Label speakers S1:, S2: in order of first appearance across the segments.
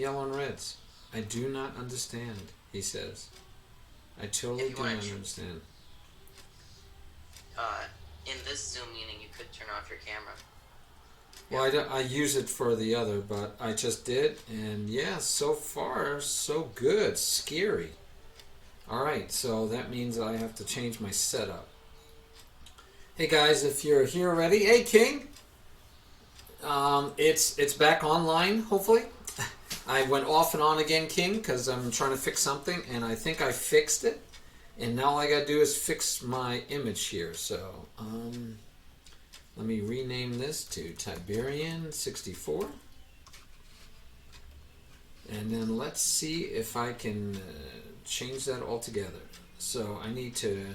S1: yellow and reds. I do not understand, he says. I totally do not understand.
S2: In this Zoom meeting, you could turn off your camera.
S1: Well, I use it for the other, but I just did, and yeah, so far, so good. Scary. Alright, so that means I have to change my setup. Hey guys, if you're here already, hey King! It's back online, hopefully. I went off and on again, King, because I'm trying to fix something, and I think I fixed it. And now all I gotta do is fix my image here. So, let me rename this to Tiberian64. And then let's see if I can change that all together. So I need to,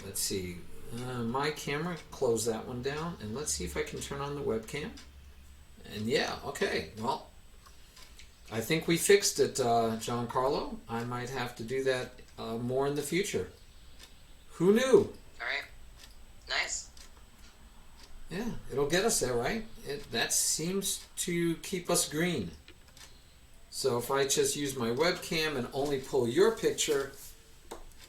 S1: let's see, my camera, close that one down, and let's see if I can turn on the webcam. And yeah, okay, well, I think we fixed it, Giancarlo. I might have to do that more in the future. Who knew?
S2: Alright, nice.
S1: Yeah, it'll get us there, right? That seems to keep us green. So if I just use my webcam and only pull your picture,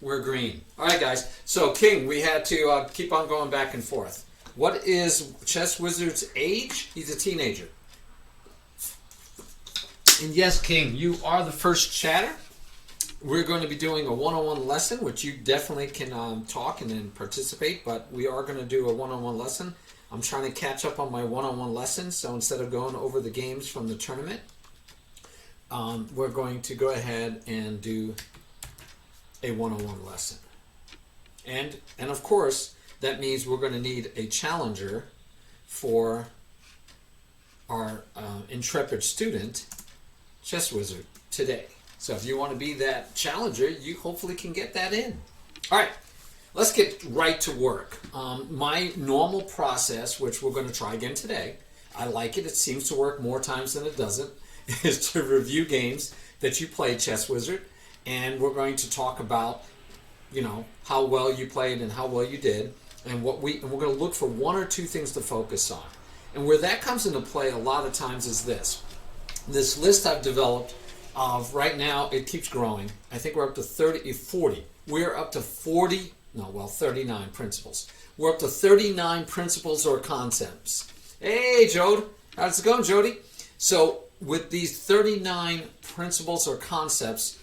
S1: we're green. Alright guys, so King, we had to keep on going back and forth. What is ChezzWizard's age? He's a teenager. And yes, King, you are the first chatter. We're going to be doing a one-on-one lesson, which you definitely can talk and then participate, but we are going to do a one-on-one lesson. I'm trying to catch up on my one-on-one lessons, so instead of going over the games from the tournament, we're going to go ahead and do a one-on-one lesson. And of course, that means we're going to need a challenger for our intrepid student, ChezzWizard, today. So if you want to be that challenger, you hopefully can get that in. All right, let's get right to work. My normal process, which we're going to try again today, I like it. It seems to work more times than it doesn't, is to review games that you played, ChezzWizard, and we're going to talk about, you know, how well you played and how well you did, and we're going to look for one or two things to focus on. And where that comes into play a lot of times is this. This list I've developed of right now, it keeps growing. I think we're up to 40. We're up to 39 principles. We're up to 39 principles or concepts. Hey, Jode. How's it going, Jody? So with these 39 principles or concepts,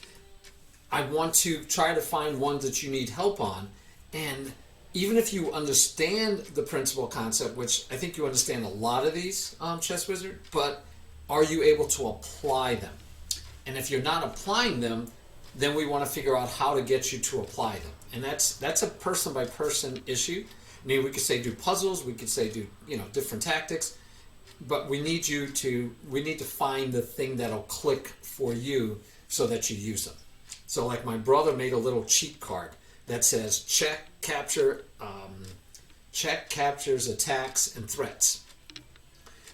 S1: I want to try to find ones that you need help on. And even if you understand the principle concept, which I think you understand a lot of these, ChezzWizard, but are you able to apply them? And if you're not applying them, then we want to figure out how to get you to apply them. And that's a person by person issue. I mean, we could say do puzzles, we could say do, you know, different tactics, but we need to find the thing that'll click for you so that you use them. So like my brother made a little cheat card that says check captures attacks and threats.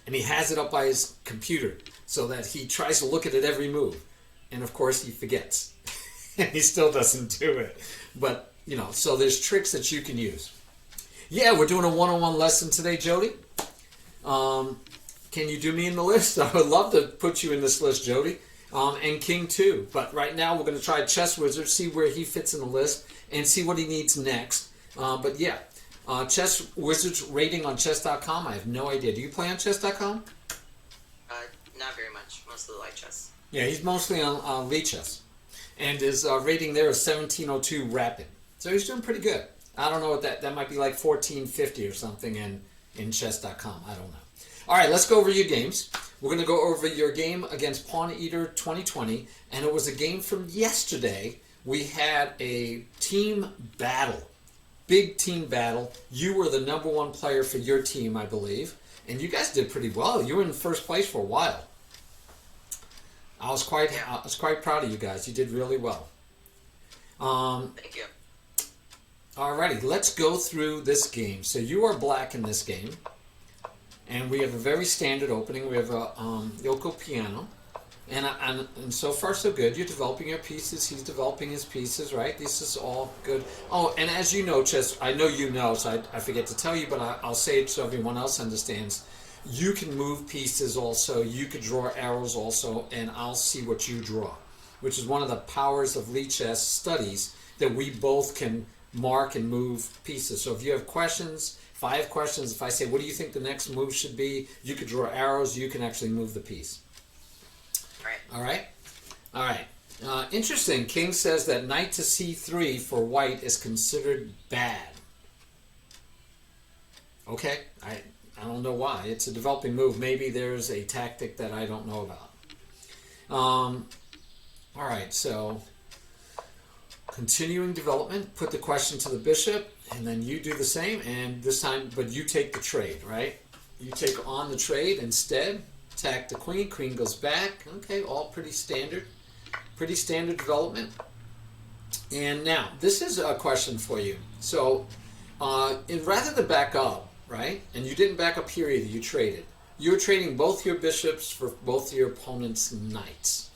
S1: And he has it up by his computer so that he tries to look at it every move. And of course he forgets. And he still doesn't do it. But, you know, so there's tricks that you can use. Yeah, we're doing a one-on-one lesson today, Jody. Can you do me in the list? I would love to put you in this list, Jody. And King too. But right now we're going to try ChezzWizard, see where he fits in the list, and see what he needs next. But yeah, ChezzWizard's rating on chess.com, I have no idea. Do you play on chess.com?
S2: Not very much. Mostly light chess.
S1: Yeah, he's mostly on Lee Chess. And his rating there is 1702 rapid. So he's doing pretty good. I don't know what that might be like 1450 or something in chess.com. I don't know. All right, let's go over your games. We're going to go over your game against Pawn Eater 2020, and it was a game from yesterday. We had a team battle, big team battle. You were the #1 player for your team, I believe, and you guys did pretty well. You were in first place for a while. I was quite proud of you guys. You did really well.
S2: Thank you.
S1: Alrighty, let's go through this game. So you are black in this game. And we have a very standard opening. We have a Yoko piano. And so far so good. You're developing your pieces. He's developing his pieces, right? This is all good. Oh, and as you know, Chess, I know you know, so I forget to tell you, but I'll say it so everyone else understands. You can move pieces also. You could draw arrows also, and I'll see what you draw, which is one of the powers of Lichess studies, that we both can mark and move pieces. So if you have questions, if I have questions, if I say, what do you think the next move should be? You could draw arrows. You can actually move the piece.
S2: Right.
S1: All right? All right. Interesting. King says that knight to c3 for white is considered bad. Okay. I don't know why. It's a developing move. Maybe there's a tactic that I don't know about. All right. So continuing development. Put the question to the bishop, and then you do the same. And this time, but you take the trade, right? You take on the trade instead. Attack the queen. Queen goes back. Okay. All pretty standard. Pretty standard development. And now, this is a question for you. So, rather than back up, right? And you didn't back up here either, you traded. You're trading both your bishops for both your opponent's knights.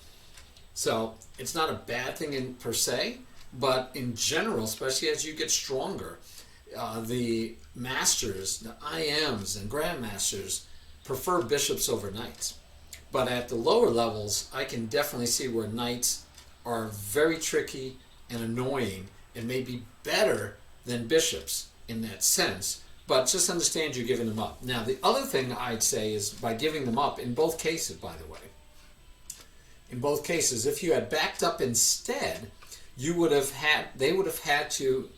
S1: So, it's not a bad thing in per se, but in general, especially as you get stronger, the masters, the IMs and grandmasters prefer bishops over knights. But at the lower levels, I can definitely see where knights are very tricky and annoying and maybe better than bishops in that sense. But just understand you're giving them up. Now, the other thing I'd say is by giving them up, in both cases, by the way, in both cases, if you had backed up instead, they would have had to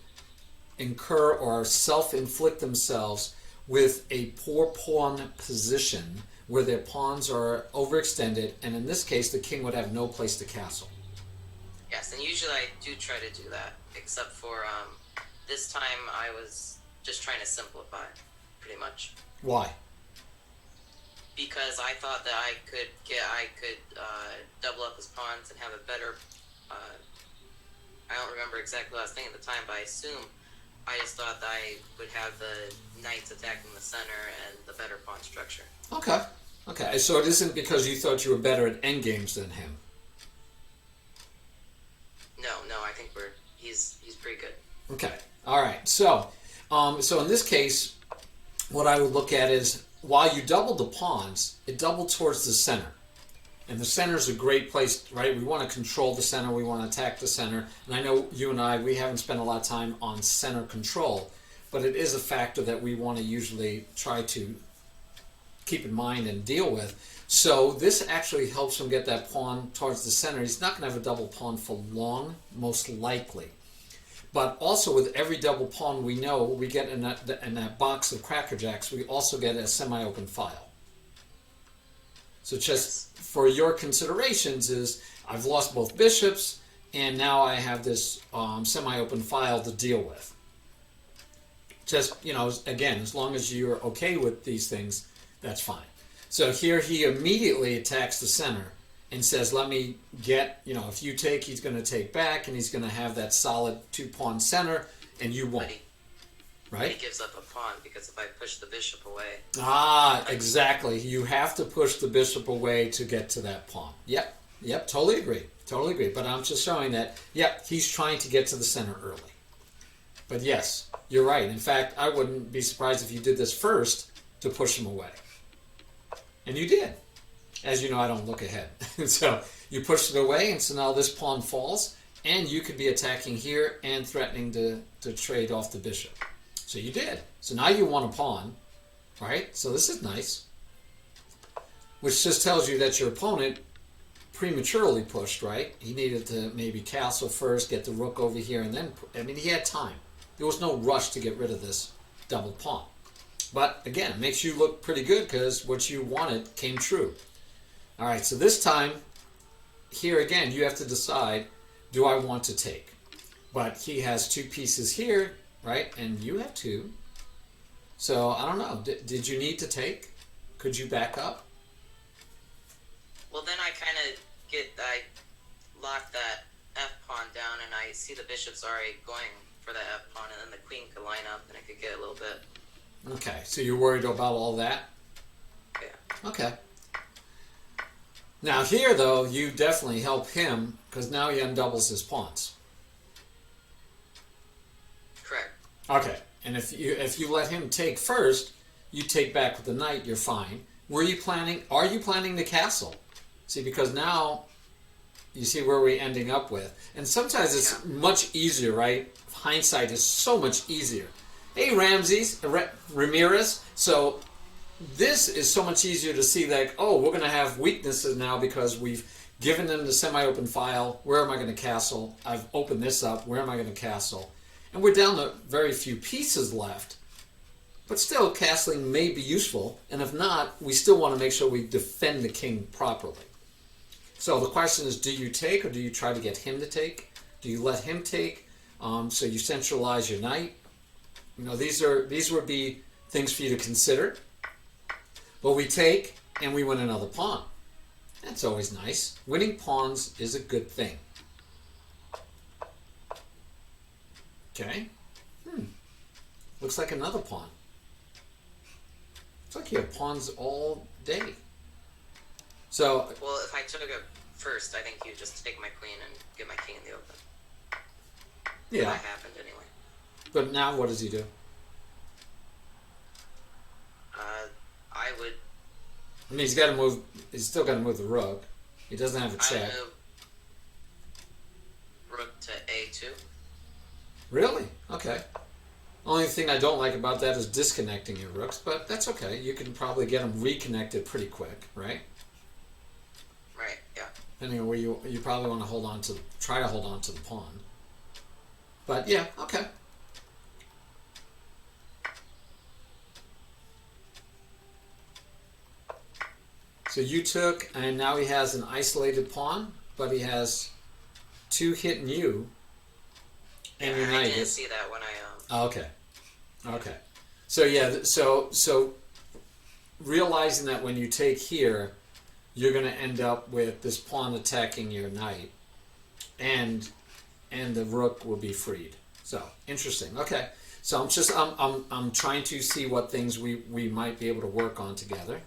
S1: incur or self-inflict themselves with a poor pawn position where their pawns are overextended, and in this case, the king would have no place to castle.
S2: Yes, and usually I do try to do that, except for this time I was just trying to simplify, pretty much.
S1: Why?
S2: Because I thought that I could double up his pawns and have a better. I don't remember exactly what I was thinking at the time, but I assume I just thought that I would have the knights attacking the center and the better pawn structure.
S1: Okay. Okay. So it isn't because you thought you were better at endgames than him.
S2: No, I think he's pretty good.
S1: Okay. All right. So in this case, what I would look at is while you doubled the pawns, it doubled towards the center. And the center is a great place, right? We want to control the center. We want to attack the center. And I know you and I, we haven't spent a lot of time on center control, but it is a factor that we want to usually try to keep in mind and deal with. So this actually helps him get that pawn towards the center. He's not going to have a double pawn for long, most likely. But also with every double pawn we know, we get in that box of Cracker Jacks, we also get a semi-open file. So just for your considerations is, I've lost both bishops, and now I have this semi-open file to deal with. Just, again, as long as you're okay with these things, that's fine. So here he immediately attacks the center and says, let me get, if you take, he's going to take back, and he's going to have that solid two-pawn center, and you won't. Right?
S2: He gives up a pawn because if I push the bishop away.
S1: Exactly. You have to push the bishop away to get to that pawn. Yep, totally agree. But I'm just showing that, he's trying to get to the center early. But yes, you're right. In fact, I wouldn't be surprised if you did this first to push him away. And you did. As you know, I don't look ahead. So you pushed it away, and so now this pawn falls, and you could be attacking here and threatening to trade off the bishop. So you did. So now you won a pawn, right? So this is nice. Which just tells you that your opponent prematurely pushed, right? He needed to maybe castle first, get the rook over here, and then, he had time. There was no rush to get rid of this double pawn. But again, it makes you look pretty good because what you wanted came true. All right, so this time, here again, you have to decide, do I want to take? But he has two pieces here, right? And you have two. So, I don't know. Did you need to take? Could you back up?
S2: Well, then I kind of I lock that F pawn down, and I see the bishop's already going for that F pawn, and then the queen could line up, and I could get a little bit.
S1: Okay, so you're worried about all that?
S2: Yeah.
S1: Okay. Now here, though, you definitely help him, because now he undoubles his pawns.
S2: Correct.
S1: Okay, and if you let him take first, you take back with the knight, you're fine. Are you planning the castle? See, because now you see where we're ending up with. And sometimes it's much easier, right? Hindsight is so much easier. Hey, Ramirez. So this is so much easier to see that, oh, we're going to have weaknesses now because we've given them the semi-open file. Where am I going to castle? I've opened this up. Where am I going to castle? And we're down to very few pieces left. But still, castling may be useful. And if not, we still want to make sure we defend the king properly. So the question is, do you take or do you try to get him to take? Do you let him take? So you centralize your knight. You know, these would be things for you to consider. But we take and we win another pawn. That's always nice. Winning pawns is a good thing. Okay. Looks like another pawn. Looks like you have pawns all day. So.
S2: Well, if I took it first, I think you just take my queen and get my king in the open.
S1: Yeah.
S2: That happened anyway.
S1: But now what does he do?
S2: I would.
S1: I mean, he's got to move. He's still got to move the rook. He doesn't have a check.
S2: I move rook to a2.
S1: Really? Okay. Only thing I don't like about that is disconnecting your rooks, but that's okay. You can probably get them reconnected pretty quick, right?
S2: Right. Yeah.
S1: Depending on where you probably want to try to hold on to the pawn. But yeah, okay. So you took, and now he has an isolated pawn, but he has two hitting you, and
S2: yeah,
S1: your knight.
S2: I didn't see that when I
S1: Oh, okay. Okay. So yeah, so realizing that when you take here, you're going to end up with this pawn attacking your knight, and the rook will be freed. So interesting. Okay. So I'm trying to see what things we might be able to work on together.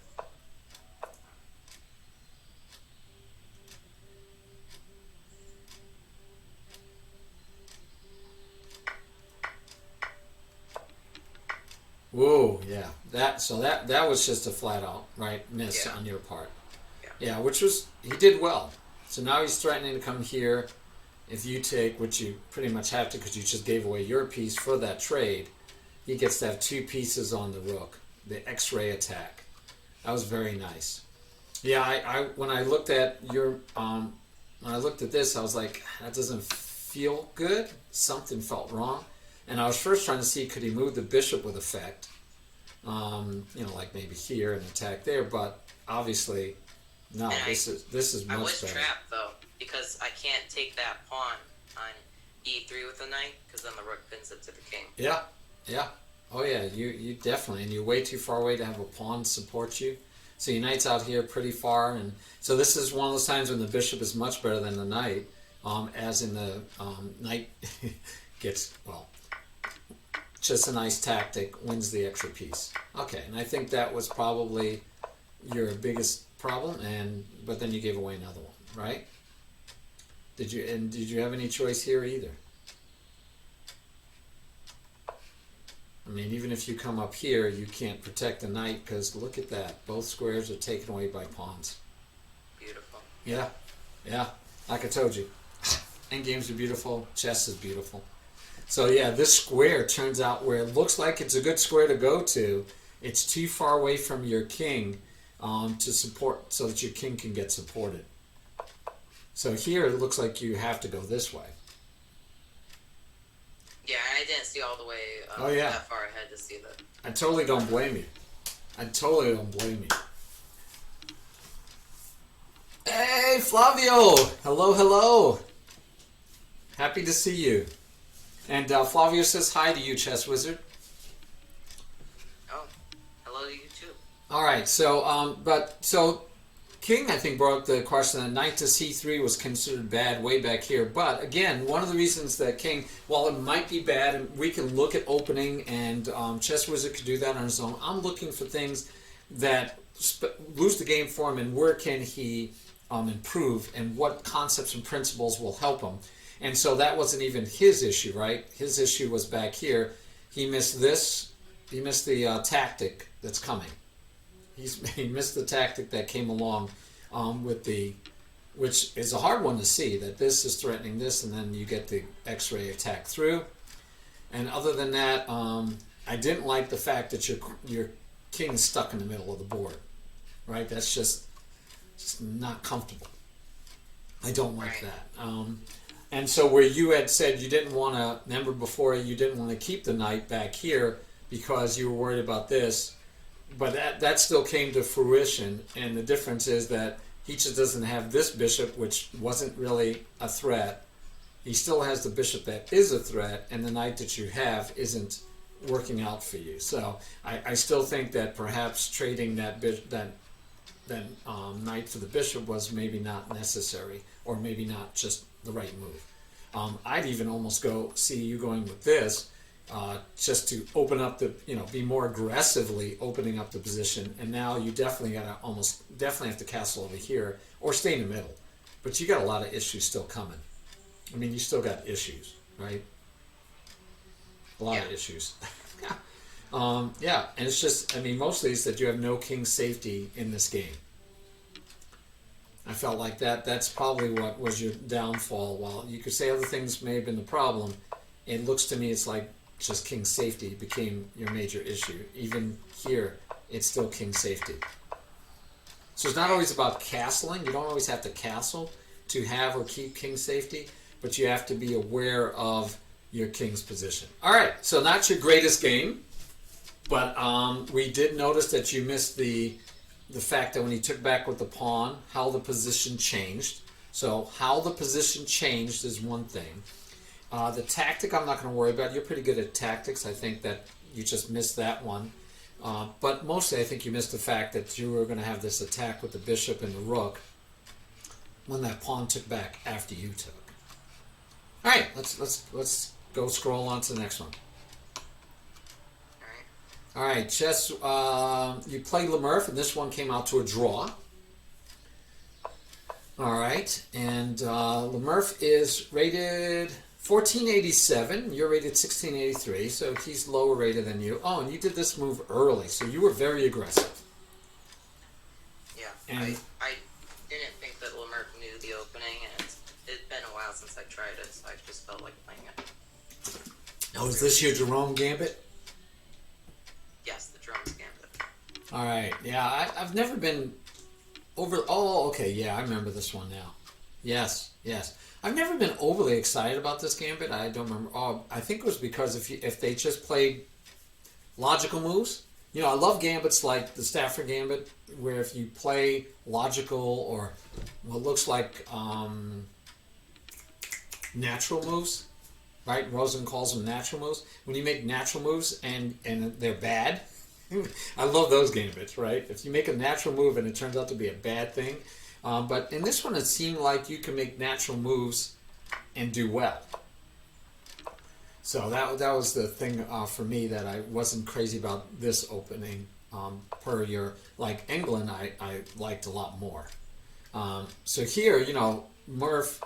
S1: Whoa, yeah. That was just a flat out miss on your part. Yeah, which was he did well. So now he's threatening to come here. If you take, which you pretty much have to because you just gave away your piece for that trade, he gets to have two pieces on the rook, the X-ray attack. That was very nice. Yeah, I when I looked at this, I was like, that doesn't feel good. Something felt wrong. And I was first trying to see could he move the bishop with effect, like maybe here and attack there. But obviously, no. This is much better.
S2: I was trapped though because I can't take that pawn on e3 with the knight because then the rook pins it to the king.
S1: Yeah, yeah. Oh yeah, you definitely, and you're way too far away to have a pawn support you. So your knight's out here pretty far, and so this is one of those times when the bishop is much better than the knight, as in the knight gets just a nice tactic, wins the extra piece. Okay, and I think that was probably your biggest problem, but then you gave away another one, right? Did you have any choice here either? I mean, even if you come up here, you can't protect the knight because look at that. Both squares are taken away by pawns.
S2: Beautiful.
S1: Yeah, yeah. Like I told you, endgames are beautiful. Chess is beautiful. So yeah, this square turns out where it looks like it's a good square to go to. It's too far away from your king to support, so that your king can get supported. So here it looks like you have to go this way.
S2: Yeah, I didn't see all the way that far ahead to see that.
S1: I totally don't blame you. Hey, Flavio! Hello, hello. Happy to see you. And Flavio says hi to you, ChezzWizard.
S2: Oh, hello to you too.
S1: All right, so King, I think, brought up the question that knight to c3 was considered bad way back here. But again, one of the reasons that King, while it might be bad, and we can look at opening, and ChezzWizard could do that on his own. I'm looking for things that lose the game for him, and where can he improve, and what concepts and principles will help him. And so that wasn't even his issue, right? His issue was back here. He missed this tactic that's coming. He missed the tactic that came along with the, which is a hard one to see, that this is threatening this, and then you get the X-ray attack through. And other than that, I didn't like the fact that your king's stuck in the middle of the board, right? That's just not comfortable. I don't like that. And so where you had said you didn't want to, remember before, you didn't want to keep the knight back here because you were worried about this, but that still came to fruition, and the difference is that he just doesn't have this bishop, which wasn't really a threat. He still has the bishop that is a threat, and the knight that you have isn't working out for you. So I still think that perhaps trading that knight for the bishop was maybe not necessary, or maybe not just the right move. I'd even almost see you going with this, just to open up the, be more aggressively opening up the position. And now you definitely have to castle over here or stay in the middle. But you got a lot of issues still coming. I mean, you still got issues, right? A lot of issues. Yeah, and it's just, mostly it's that you have no king safety in this game. I felt like that's probably what was your downfall. While you could say other things may have been the problem, it looks to me it's like just king safety became your major issue. Even here, it's still king safety. So it's not always about castling. You don't always have to castle to have or keep king safety, but you have to be aware of your king's position. All right, so not your greatest game, but we did notice that you missed the fact that when he took back with the pawn, how the position changed. So how the position changed is one thing. The tactic I'm not going to worry about. You're pretty good at tactics. I think that you just missed that one. But mostly I think you missed the fact that you were going to have this attack with the bishop and the rook when that pawn took back after you took. All right, let's go scroll on to the next one. All right, chess. You played Lemurf, and this one came out to a draw. All right, and Lemurf is rated 1487. You're rated 1683, so he's lower rated than you. Oh, and you did this move early, so you were very aggressive.
S2: Yeah,
S1: and
S2: I didn't think that Lemurf knew the opening, and it's been a while since I tried it, so I just felt like playing it.
S1: Oh, is this your Jerome Gambit?
S2: Yes, the Jerome's Gambit.
S1: All right, yeah, I've never been over. Oh, okay, yeah, I remember this one now. Yes. I've never been overly excited about this gambit. I don't remember. Oh, I think it was because if they just played logical moves. I love gambits like the Stafford Gambit, where if you play logical or what looks like natural moves, right? Rosen calls them natural moves. When you make natural moves and they're bad, I love those gambits, right? If you make a natural move and it turns out to be a bad thing. But in this one, it seemed like you can make natural moves and do well. So that was the thing for me that I wasn't crazy about this opening. Per your, like England, I liked a lot more. So here, Murph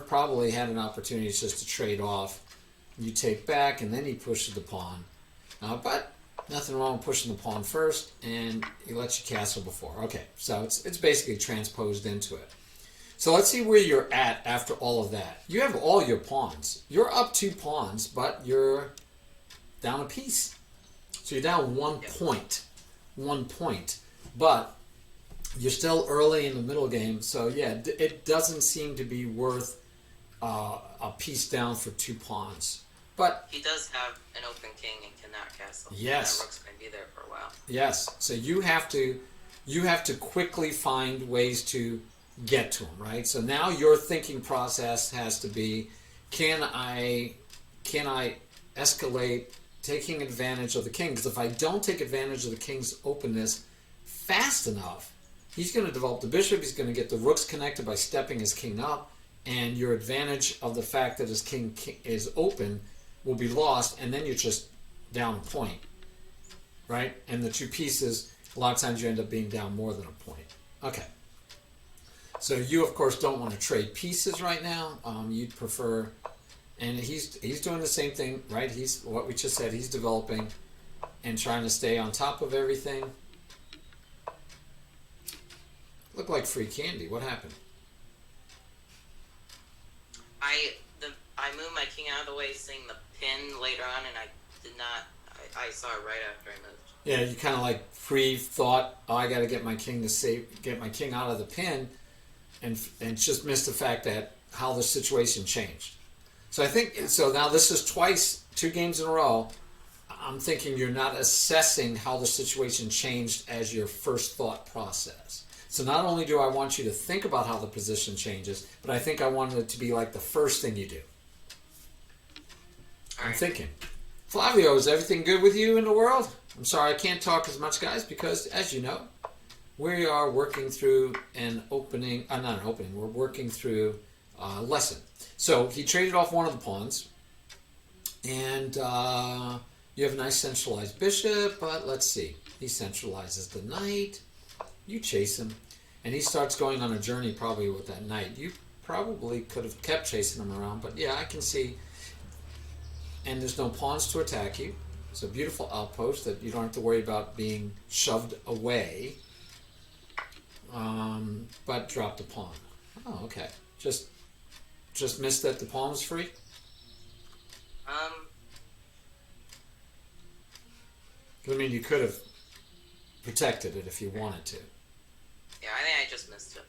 S1: probably had an opportunity just to trade off. You take back, and then he pushes the pawn. But nothing wrong with pushing the pawn first, and he lets you castle before. Okay, so it's basically transposed into it. So let's see where you're at after all of that. You have all your pawns. You're up 2 pawns, but you're down a piece. So you're down 1 point. 1 point. But you're still early in the middle game, so yeah, it doesn't seem to be worth a piece down for 2 pawns. But
S2: he does have an open king and cannot castle.
S1: Yes.
S2: That rook's going to be there for a while.
S1: Yes. So you have to quickly find ways to get to him, right? So now your thinking process has to be, can I escalate taking advantage of the king? Because if I don't take advantage of the king's openness fast enough, he's going to develop the bishop, he's going to get the rooks connected by stepping his king up, and your advantage of the fact that his king is open will be lost, and then you're just down a point, right? And the 2 pieces, a lot of times you end up being down more than a point. Okay. So you, of course, don't want to trade pieces right now. You'd prefer, and he's doing the same thing, right? He's what we just said. He's developing and trying to stay on top of everything. Looked like free candy. What happened?
S2: I moved my king out of the way, seeing the pin later on, and I did not. I saw it right after I moved.
S1: Yeah, you kind of like thought, oh, I got to get my king get my king out of the pin, and just missed the fact that how the situation changed. So I think so. Now this is twice, 2 games in a row. I'm thinking you're not assessing how the situation changed as your first thought process. So not only do I want you to think about how the position changes, but I think I wanted it to be like the first thing you do. I'm thinking. Flavio, is everything good with you in the world? I'm sorry I can't talk as much, guys, because as you know, we are working through we're working through a lesson. So he traded off one of the pawns, and you have a nice centralized bishop, but let's see. He centralizes the knight. You chase him, and he starts going on a journey probably with that knight. You probably could have kept chasing him around, but yeah, I can see. And there's no pawns to attack you. It's a beautiful outpost that you don't have to worry about being shoved away. But dropped a pawn. Oh, okay. Just missed that the pawn was free? I mean, you could have protected it if you wanted to.
S2: Yeah, I think I just missed it.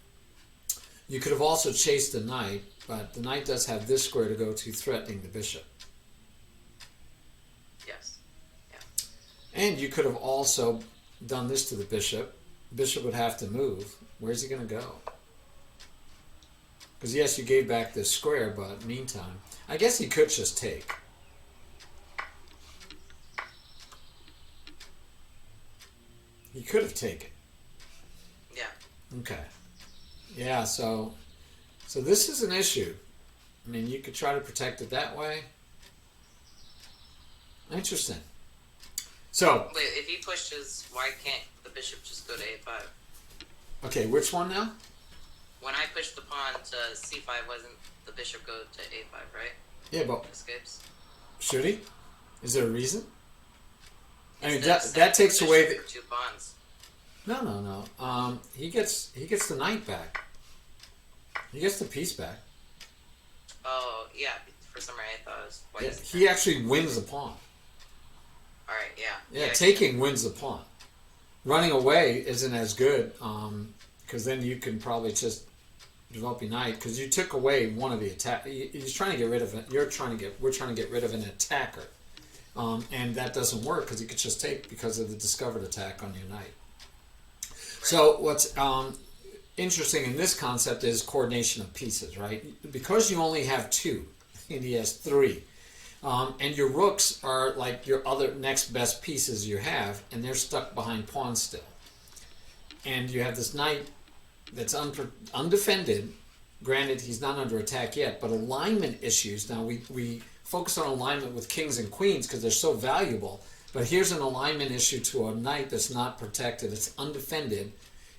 S1: You could have also chased the knight, but the knight does have this square to go to, threatening the bishop.
S2: Yes. Yeah.
S1: And you could have also done this to the bishop. Bishop would have to move. Where's he going to go? Because yes, you gave back this square, but meantime, I guess he could just take. He could have taken.
S2: Yeah.
S1: Okay. Yeah, so this is an issue. I mean, you could try to protect it that way. Interesting. So.
S2: Wait, if he pushes, why can't the bishop just go to a5?
S1: Okay, which one now?
S2: When I pushed the pawn to c5, wasn't the bishop go to a5, right?
S1: Yeah, but
S2: Escapes.
S1: Should he? Is there a reason? I mean,
S2: Instead of
S1: that takes
S2: the
S1: away
S2: bishop for 2 pawns.
S1: No. He gets the knight back. He gets the piece back.
S2: Oh, yeah. For some reason, I thought it was white.
S1: Yeah, he actually wins the pawn.
S2: All right, yeah.
S1: Yeah, taking wins the pawn. Running away isn't as good, because then you can probably just develop your knight, because you took away one of the attack. He's trying to get rid of it. We're trying to get rid of an attacker, and that doesn't work because you could just take because of the discovered attack on your knight. Right. So what's interesting in this concept is coordination of pieces, right? Because you only have 2, and he has 3. And your rooks are like your other next best pieces you have, and they're stuck behind pawns still. And you have this knight that's undefended. Granted, he's not under attack yet, but alignment issues. Now, we focus on alignment with kings and queens because they're so valuable, but here's an alignment issue to a knight that's not protected, it's undefended,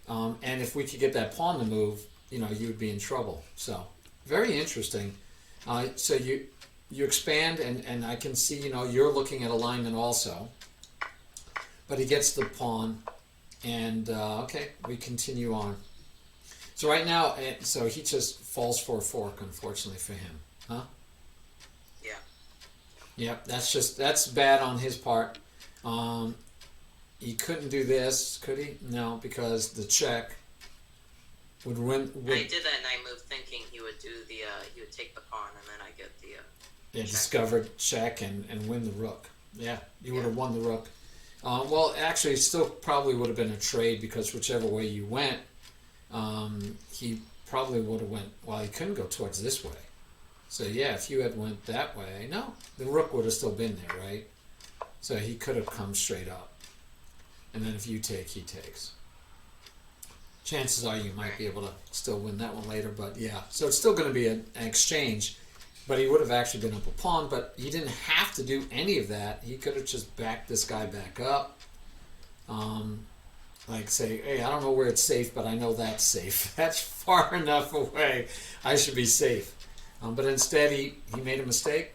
S1: and if we could get that pawn to move, you would be in trouble. So, very interesting. So you expand, and I can see, you're looking at alignment also. But he gets the pawn, and, okay, we continue on. So right now, so he just falls for a fork, unfortunately for him. Huh?
S2: Yeah.
S1: Yep, that's bad on his part. He couldn't do this, could he? No, because the check would win.
S2: I did that knight move thinking he would do he would take the pawn, and then I get the
S1: discovered check and win the rook. Yeah, you would have won the rook. Well, actually, it still probably would have been a trade because whichever way you went, he probably would have went. Well, he couldn't go towards this way. So yeah, if you had went that way, no, the rook would have still been there, right? So he could have come straight up, and then if you take, he takes. Chances are you might be able to still win that one later, but yeah. So it's still going to be an exchange. But he would have actually been up a pawn, but he didn't have to do any of that. He could have just backed this guy back up. Like say, hey, I don't know where it's safe, but I know that's safe. That's far enough away. I should be safe. But instead, he made a mistake.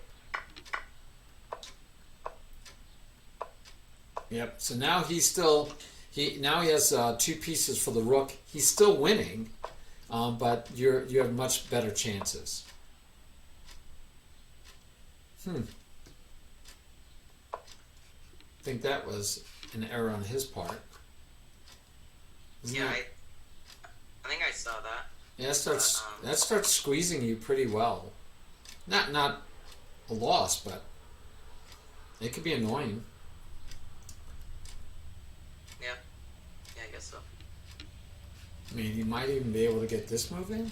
S1: Yep. So now he has 2 pieces for the rook. He's still winning, but you have much better chances. I think that was an error on his part.
S2: Yeah, I think I saw that.
S1: Yeah, that starts squeezing you pretty well. Not a loss, but it could be annoying.
S2: Yeah, yeah, I guess so.
S1: I mean, he might even be able to get this move in.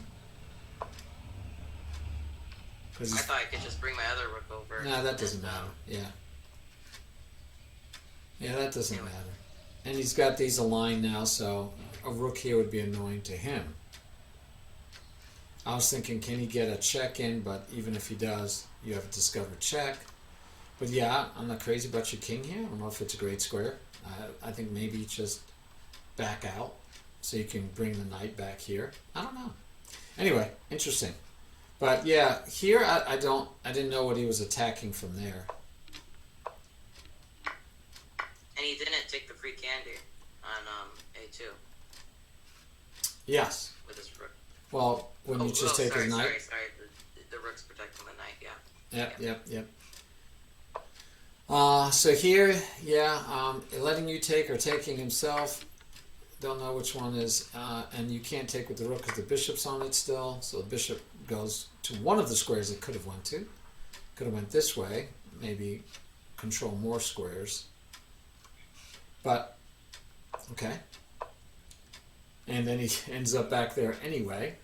S2: I thought I could just bring my other rook over.
S1: Nah, that doesn't matter. Yeah. Yeah, that doesn't
S2: Anyway.
S1: matter. And he's got these aligned now, so a rook here would be annoying to him. I was thinking, can he get a check in? But even if he does, you have a discovered check. But yeah, I'm not crazy about your king here. I don't know if it's a great square. I think maybe just back out so you can bring the knight back here. I don't know. Anyway, interesting. But yeah, here I didn't know what he was attacking from there.
S2: And he didn't take the free candy on A2
S1: Yes.
S2: with his rook.
S1: Well, when you just take his knight.
S2: Sorry. The rook's protecting the knight. Yeah.
S1: Yep. So here, yeah, letting you take or taking himself. Don't know which one is, and you can't take with the rook because the bishop's on it still. So the bishop goes to one of the squares it could have went to. Could have went this way, maybe control more squares. But okay, and then he ends up back there anyway.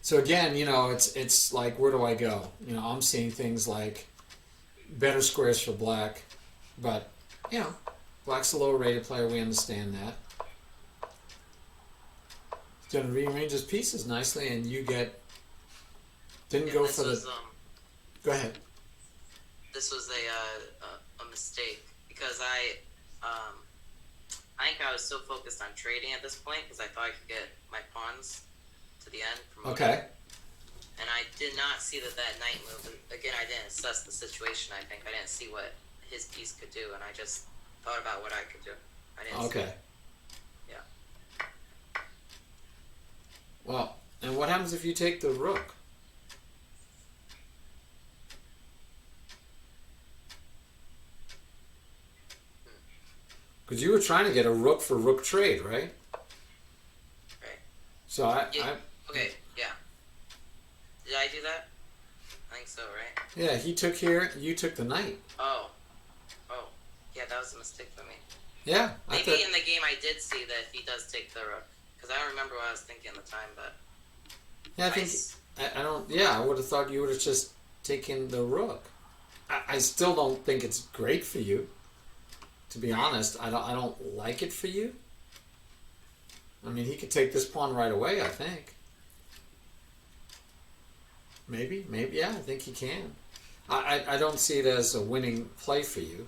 S1: So again, it's like, where do I go? I'm seeing things like better squares for black, but black's a lower rated player. We understand that. He's going to rearrange his pieces nicely, and you didn't go for the. Go ahead.
S2: This was a mistake because I think I was so focused on trading at this point because I thought I could get my pawns to the end.
S1: Okay.
S2: And I did not see that knight move. Again, I didn't assess the situation. I think I didn't see what his piece could do, and I just thought about what I could do. I didn't.
S1: Okay.
S2: See it. Yeah.
S1: Well, and what happens if you take the rook? Because you were trying to get a rook for rook trade, right?
S2: Right.
S1: So
S2: Okay. Yeah. Did I do that? I think so, right?
S1: Yeah, he took here. You took the knight.
S2: Oh. Yeah, that was a mistake for me.
S1: Yeah.
S2: Maybe in the game I did see that he does take the rook because I don't remember what I was thinking at the time, but.
S1: Yeah, I don't. Yeah, I would have thought you would have just taken the rook. I still don't think it's great for you. To be honest, I don't like it for you. I mean, he could take this pawn right away, I think. Maybe, yeah, I think he can. I don't see it as a winning play for you.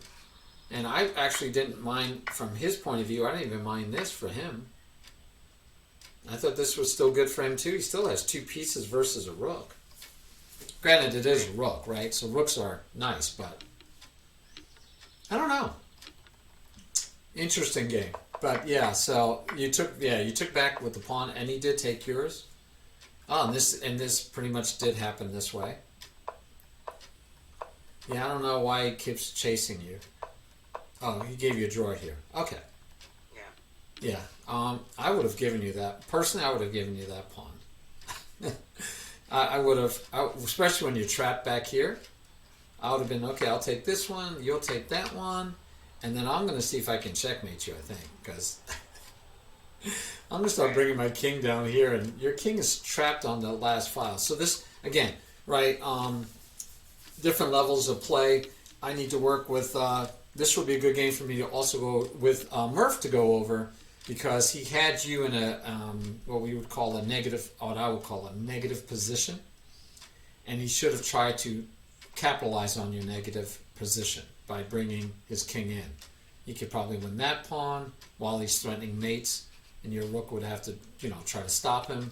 S1: And I actually didn't mind, from his point of view, I didn't even mind this for him. I thought this was still good for him too. He still has 2 pieces versus a rook. Granted, it is a rook, right? So rooks are nice, but I don't know. Interesting game. But yeah, so you took back with the pawn, and he did take yours. Oh, and this pretty much did happen this way. Yeah, I don't know why he keeps chasing you. Oh, he gave you a draw here. Okay. Yeah. I would have given you that. Personally, I would have given you that pawn. I would have, especially when you're trapped back here. I would have been, okay, I'll take this one, you'll take that one, and then I'm going to see if I can checkmate you, I think, because I'm going to start bringing my king down here, and your king is trapped on the last file. So this, again, right, different levels of play. I need to work with, this would be a good game for me to also go with Murph to go over, because he had you in a, what we would call a negative, what I would call a negative position, and he should have tried to capitalize on your negative position by bringing his king in. He could probably win that pawn while he's threatening mates, and your rook would have to, try to stop him.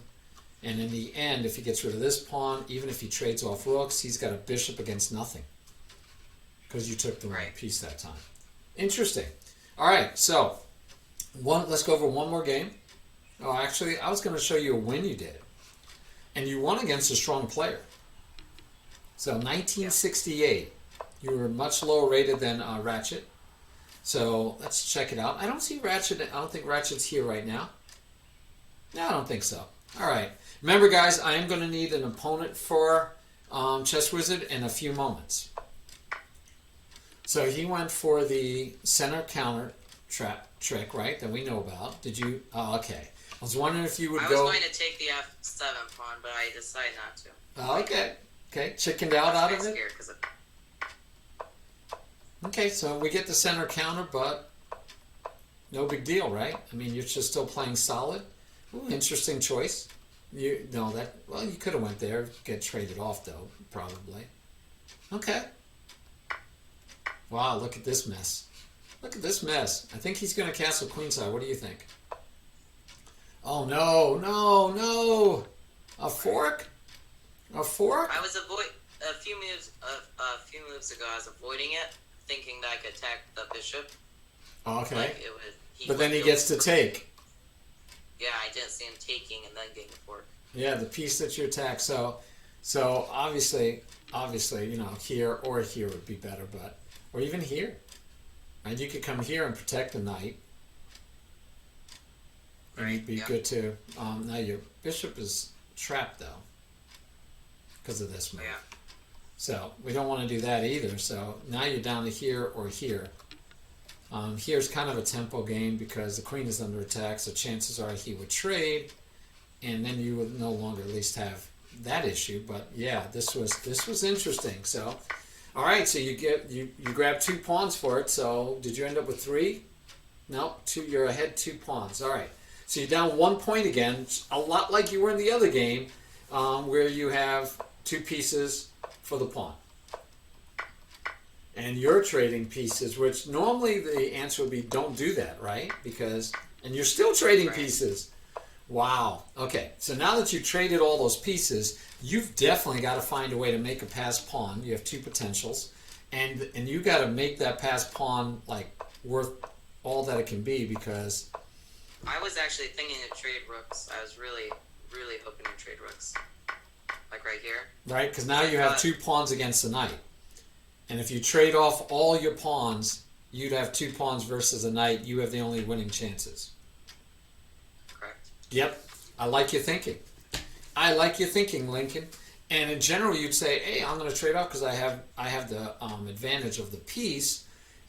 S1: And in the end, if he gets rid of this pawn, even if he trades off rooks, he's got a bishop against nothing, because you took the right piece that time. Interesting. All right, so let's go over one more game. Oh, actually, I was going to show you a win you did. And you won against a strong player. So 1968. You were much lower rated than Ratchet. So let's check it out. I don't see Ratchet. I don't think Ratchet's here right now. No, I don't think so. All right. Remember, guys, I am going to need an opponent for ChezzWizard in a few moments. So he went for the center counter trap trick, right, that we know about. Did you? Oh, okay. I was wondering if you would go...
S2: I was going to take the F7 pawn, but I decided not to.
S1: Oh, okay. Okay, chickened out of it? Okay, so we get the center counter, but no big deal, right? I mean, you're just still playing solid. Ooh, interesting choice. You could have went there, get traded off, though, probably. Okay. Wow, look at this mess. Look at this mess. I think he's going to castle queenside. What do you think? Oh, no. A fork? A fork?
S2: I was a few moves ago. I was avoiding it, thinking that I could attack the bishop.
S1: Okay.
S2: Like
S1: but then he gets to take.
S2: Yeah, I didn't see him taking and then getting a fork.
S1: Yeah, the piece that you attack. So obviously, here or here would be better, or even here. And you could come here and protect the knight. And you'd be good too. Now your bishop is trapped though, because of this move.
S2: Yeah.
S1: So we don't want to do that either. So now you're down to here or here. Here's kind of a tempo game because the queen is under attack. So chances are he would trade, and then you would no longer at least have that issue. But yeah, this was interesting. So, all right. So you grab 2 pawns for it. So did you end up with 3? No, 2. You're ahead 2 pawns. All right. So you're down 1 point again, a lot like you were in the other game, where you have 2 pieces for the pawn. And you're trading pieces, which normally the answer would be don't do that, right? And you're still trading pieces. Wow. Okay, so now that you've traded all those pieces, you've definitely got to find a way to make a passed pawn. You have 2 potentials, and you got to make that passed pawn like worth all that it can be because...
S2: I was actually thinking to trade rooks. I was really, really hoping to trade rooks. Like right here.
S1: Right, because now you have 2 pawns against the knight. And if you trade off all your pawns, you'd have 2 pawns versus a knight. You have the only winning chances.
S2: Correct.
S1: Yep. I like your thinking. I like your thinking, Lincoln. And in general, you'd say, hey, I'm going to trade off because I have the advantage of the piece.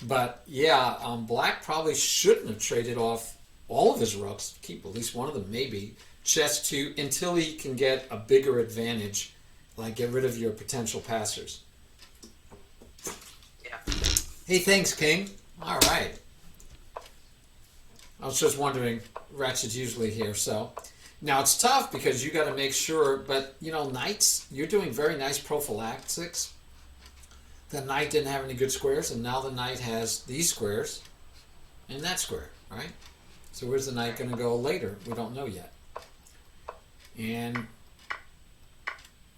S1: But yeah, Black probably shouldn't have traded off all of his rooks, keep at least one of them maybe, chess 2 until he can get a bigger advantage, like get rid of your potential passers.
S2: Yeah.
S1: Hey, thanks, King. All right. I was just wondering, Ratchet's usually here, so. Now it's tough because you got to make sure, but knights, you're doing very nice prophylactics. The knight didn't have any good squares, and now the knight has these squares and that square, right? So where's the knight going to go later? We don't know yet. And,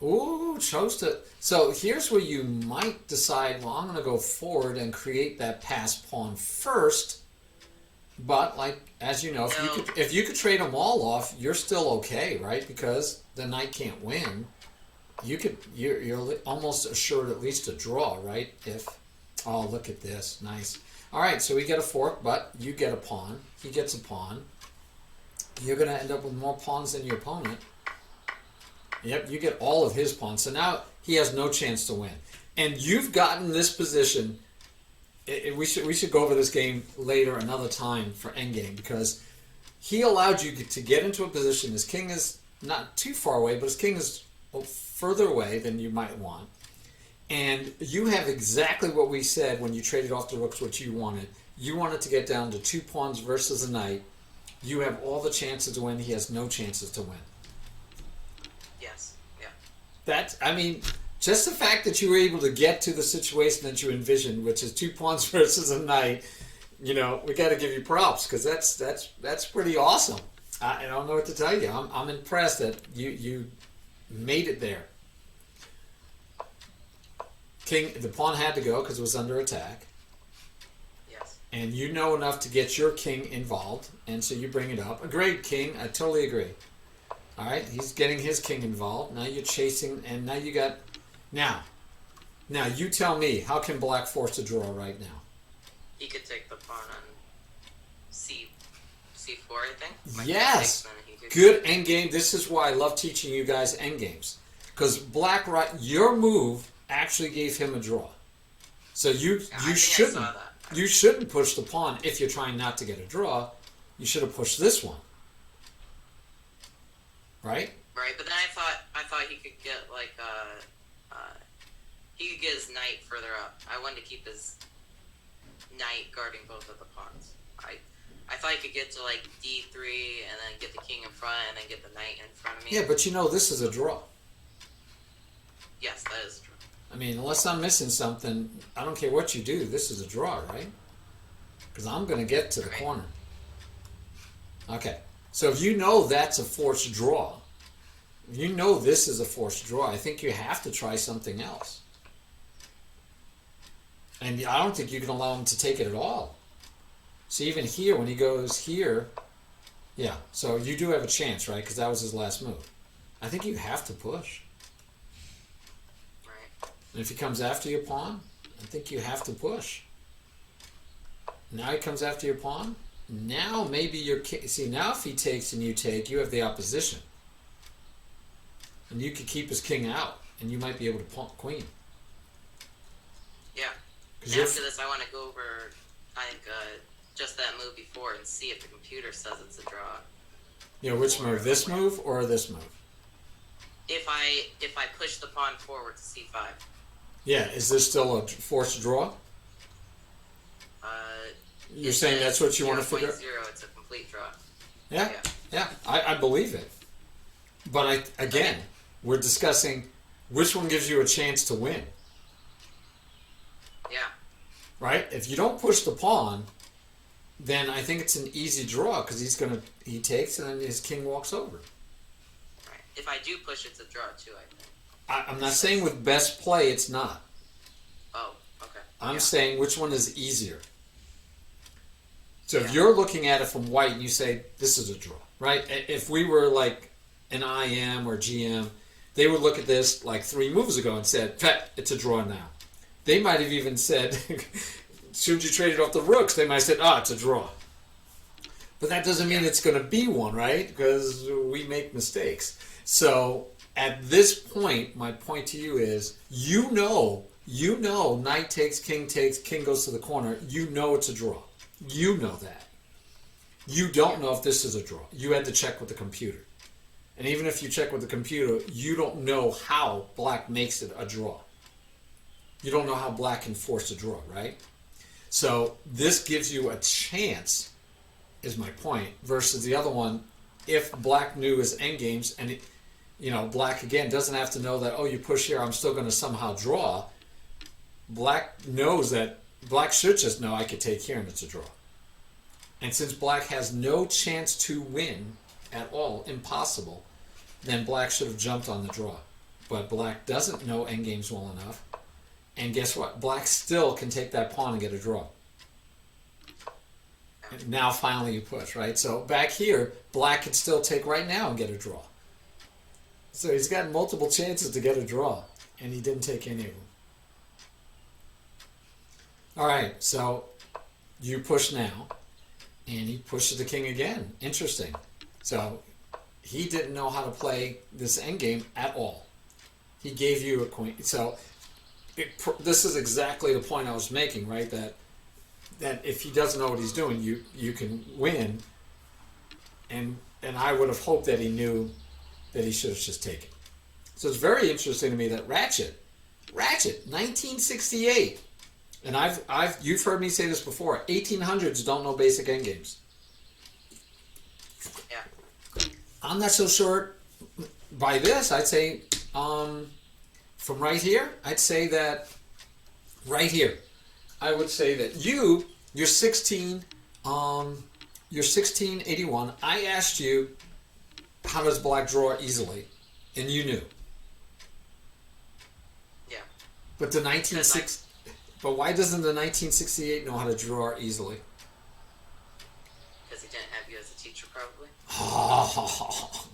S1: ooh, chose to... So here's where you might decide, well, I'm going to go forward and create that passed pawn first. But, like, as you know, if you could trade them all off, you're still okay, right? Because the knight can't win. You're almost assured at least a draw, right? Oh, look at this. Nice. All right, so we get a fork, but you get a pawn. He gets a pawn. You're going to end up with more pawns than your opponent. Yep, you get all of his pawns. So now he has no chance to win. And you've gotten this position. We should go over this game later another time for endgame because he allowed you to get into a position. His king is not too far away, but his king is further away than you might want. And you have exactly what we said when you traded off the rooks, what you wanted. You wanted to get down to 2 pawns versus a knight. You have all the chances to win. He has no chances to win.
S2: Yes.
S1: Yeah. Just the fact that you were able to get to the situation that you envisioned, which is 2 pawns versus a knight, we got to give you props because that's pretty awesome. I don't know what to tell you. I'm impressed that you made it there. King, the pawn had to go because it was under attack.
S2: Yes.
S1: and you know enough to get your king involved, and so you bring it up. A great king, I totally agree. All right, he's getting his king involved. Now you're chasing, and now you got. Now you tell me, how can black force a draw right now?
S2: He could take the pawn on c4, I think.
S1: Yes, good endgame. This is why I love teaching you guys endgames, because black your move actually gave him a draw. So you shouldn't push the pawn if you're trying not to get a draw. You should have pushed this one, right?
S2: Right, but then I thought he could get like he could get his knight further up. I wanted to keep his knight guarding both of the pawns. I thought he could get to like d3 and then get the king in front and then get the knight in front of me.
S1: Yeah, but you know this is a draw.
S2: Yes, that is true.
S1: I mean, unless I'm missing something, I don't care what you do. This is a draw, right? Because I'm going to get to the corner. Okay, so if you know that's a forced draw, you know this is a forced draw, I think you have to try something else. And I don't think you can allow him to take it at all. So even here, when he goes here, yeah, so you do have a chance, right? Because that was his last move. I think you have to push.
S2: Right.
S1: And if he comes after your pawn, I think you have to push. Now he comes after your pawn. Now maybe you're... See, now if he takes and you take, you have the opposition. And you could keep his king out, and you might be able to pawn queen.
S2: Yeah. And after this, I want to go over, I think, just that move before and see if the computer says it's a draw.
S1: Yeah, which move? This move or this move?
S2: If I push the pawn forward to c5.
S1: Yeah, is this still a forced draw? You're saying that's what you want to figure out?
S2: 0.0, it's a complete draw.
S1: Yeah, I believe it. But again, we're discussing which one gives you a chance to win.
S2: Yeah.
S1: Right? If you don't push the pawn, then I think it's an easy draw because he takes and then his king walks over.
S2: Right. If I do push, it's a draw too, I think.
S1: I'm not saying with best play it's not.
S2: Oh, okay.
S1: I'm saying which one is easier. So if you're looking at it from white and you say, this is a draw, right? If we were like an IM or GM, they would look at this like 3 moves ago and said, it's a draw now. They might have even said, shouldn't you trade it off the rooks? They might have said, it's a draw. But that doesn't mean it's going to be one, right? Because we make mistakes. So at this point, my point to you is, you know, knight takes, king goes to the corner. You know it's a draw. You know that. You don't know if this is a draw. You had to check with the computer. And even if you check with the computer, you don't know how black makes it a draw. You don't know how black can force a draw, right? So this gives you a chance, is my point, versus the other one, if black knew his endgames, and black again doesn't have to know that, you push here, I'm still going to somehow draw. Black knows that, black should just know I could take here and it's a draw. And since black has no chance to win at all, impossible, then black should have jumped on the draw. But black doesn't know endgames well enough. And guess what? Black still can take that pawn and get a draw. And now finally you push, right? So back here, black can still take right now and get a draw. So he's got multiple chances to get a draw, and he didn't take any of them. All right, so you push now, and he pushes the king again. Interesting. So he didn't know how to play this endgame at all. He gave you a queen. So this is exactly the point I was making, right? That if he doesn't know what he's doing, you can win. And I would have hoped that he knew that he should have just taken. So it's very interesting to me that Ratchet, 1968. And you've heard me say this before. 1800s don't know basic endgames.
S2: Yeah.
S1: I'm not so sure. By this, I'd say from right here, I'd say that right here, I would say that you're 16. You're 1681. I asked you, how does black draw easily, and you knew.
S2: Yeah.
S1: But the 1960. But why doesn't the 1968 know how to draw easily?
S2: Because he didn't have you as a teacher, probably.
S1: Oh,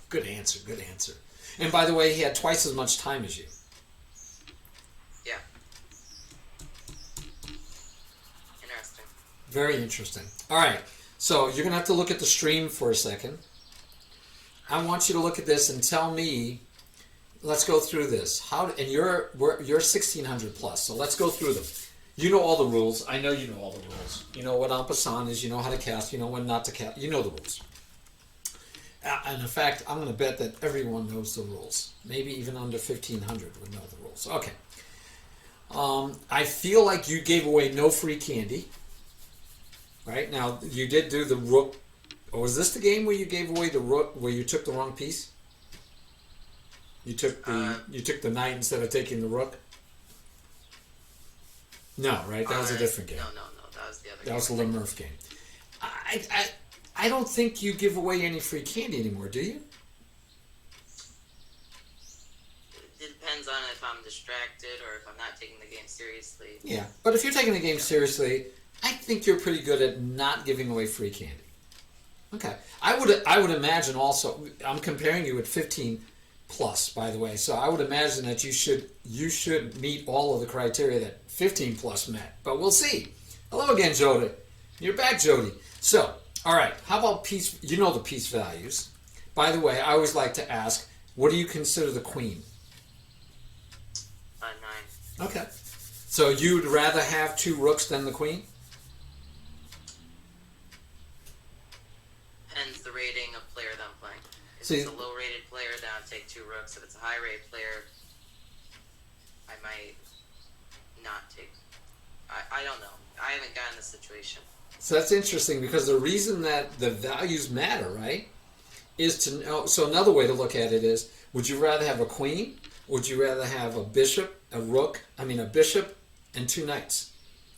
S1: good answer, good answer. And by the way, he had twice as much time as you.
S2: Yeah. Interesting.
S1: Very interesting. All right, so you're going to have to look at the stream for a second. I want you to look at this and tell me, let's go through this. And you're 1600 plus, so let's go through them. You know all the rules. I know you know all the rules. You know what en passant is. You know how to cast. You know when not to cast. You know the rules. And in fact, I'm going to bet that everyone knows the rules. Maybe even under 1500 would know the rules. Okay. I feel like you gave away no free candy. Right? Now, you did do the rook. Or was this the game where you gave away the rook, where you took the wrong piece? You took the knight instead of taking the rook? No, right? That was a different game.
S2: No. That was the other game.
S1: That was the Lemurf game. I don't think you give away any free candy anymore, do you?
S2: It depends on if I'm distracted or if I'm not taking the game seriously.
S1: Yeah, but if you're taking the game seriously, I think you're pretty good at not giving away free candy. Okay. I would imagine also, I'm comparing you at 15 plus, by the way, so I would imagine that you should meet all of the criteria that 15 plus met, but we'll see. Hello again, Jody. You're back, Jody. So, all right, how about piece, you know the piece values. By the way, I always like to ask, what do you consider the queen?
S2: 9.
S1: Okay. So you'd rather have 2 rooks than the queen?
S2: Depends the rating of player that I'm playing. If
S1: So
S2: it's a low-rated player, then I'll take 2 rooks. If it's a high-rated player, I might not take. I don't know. I haven't gotten the situation.
S1: So that's interesting because the reason that the values matter, right, is to know. So another way to look at it is, would you rather have a queen? Would you rather have a bishop, a bishop and 2 knights?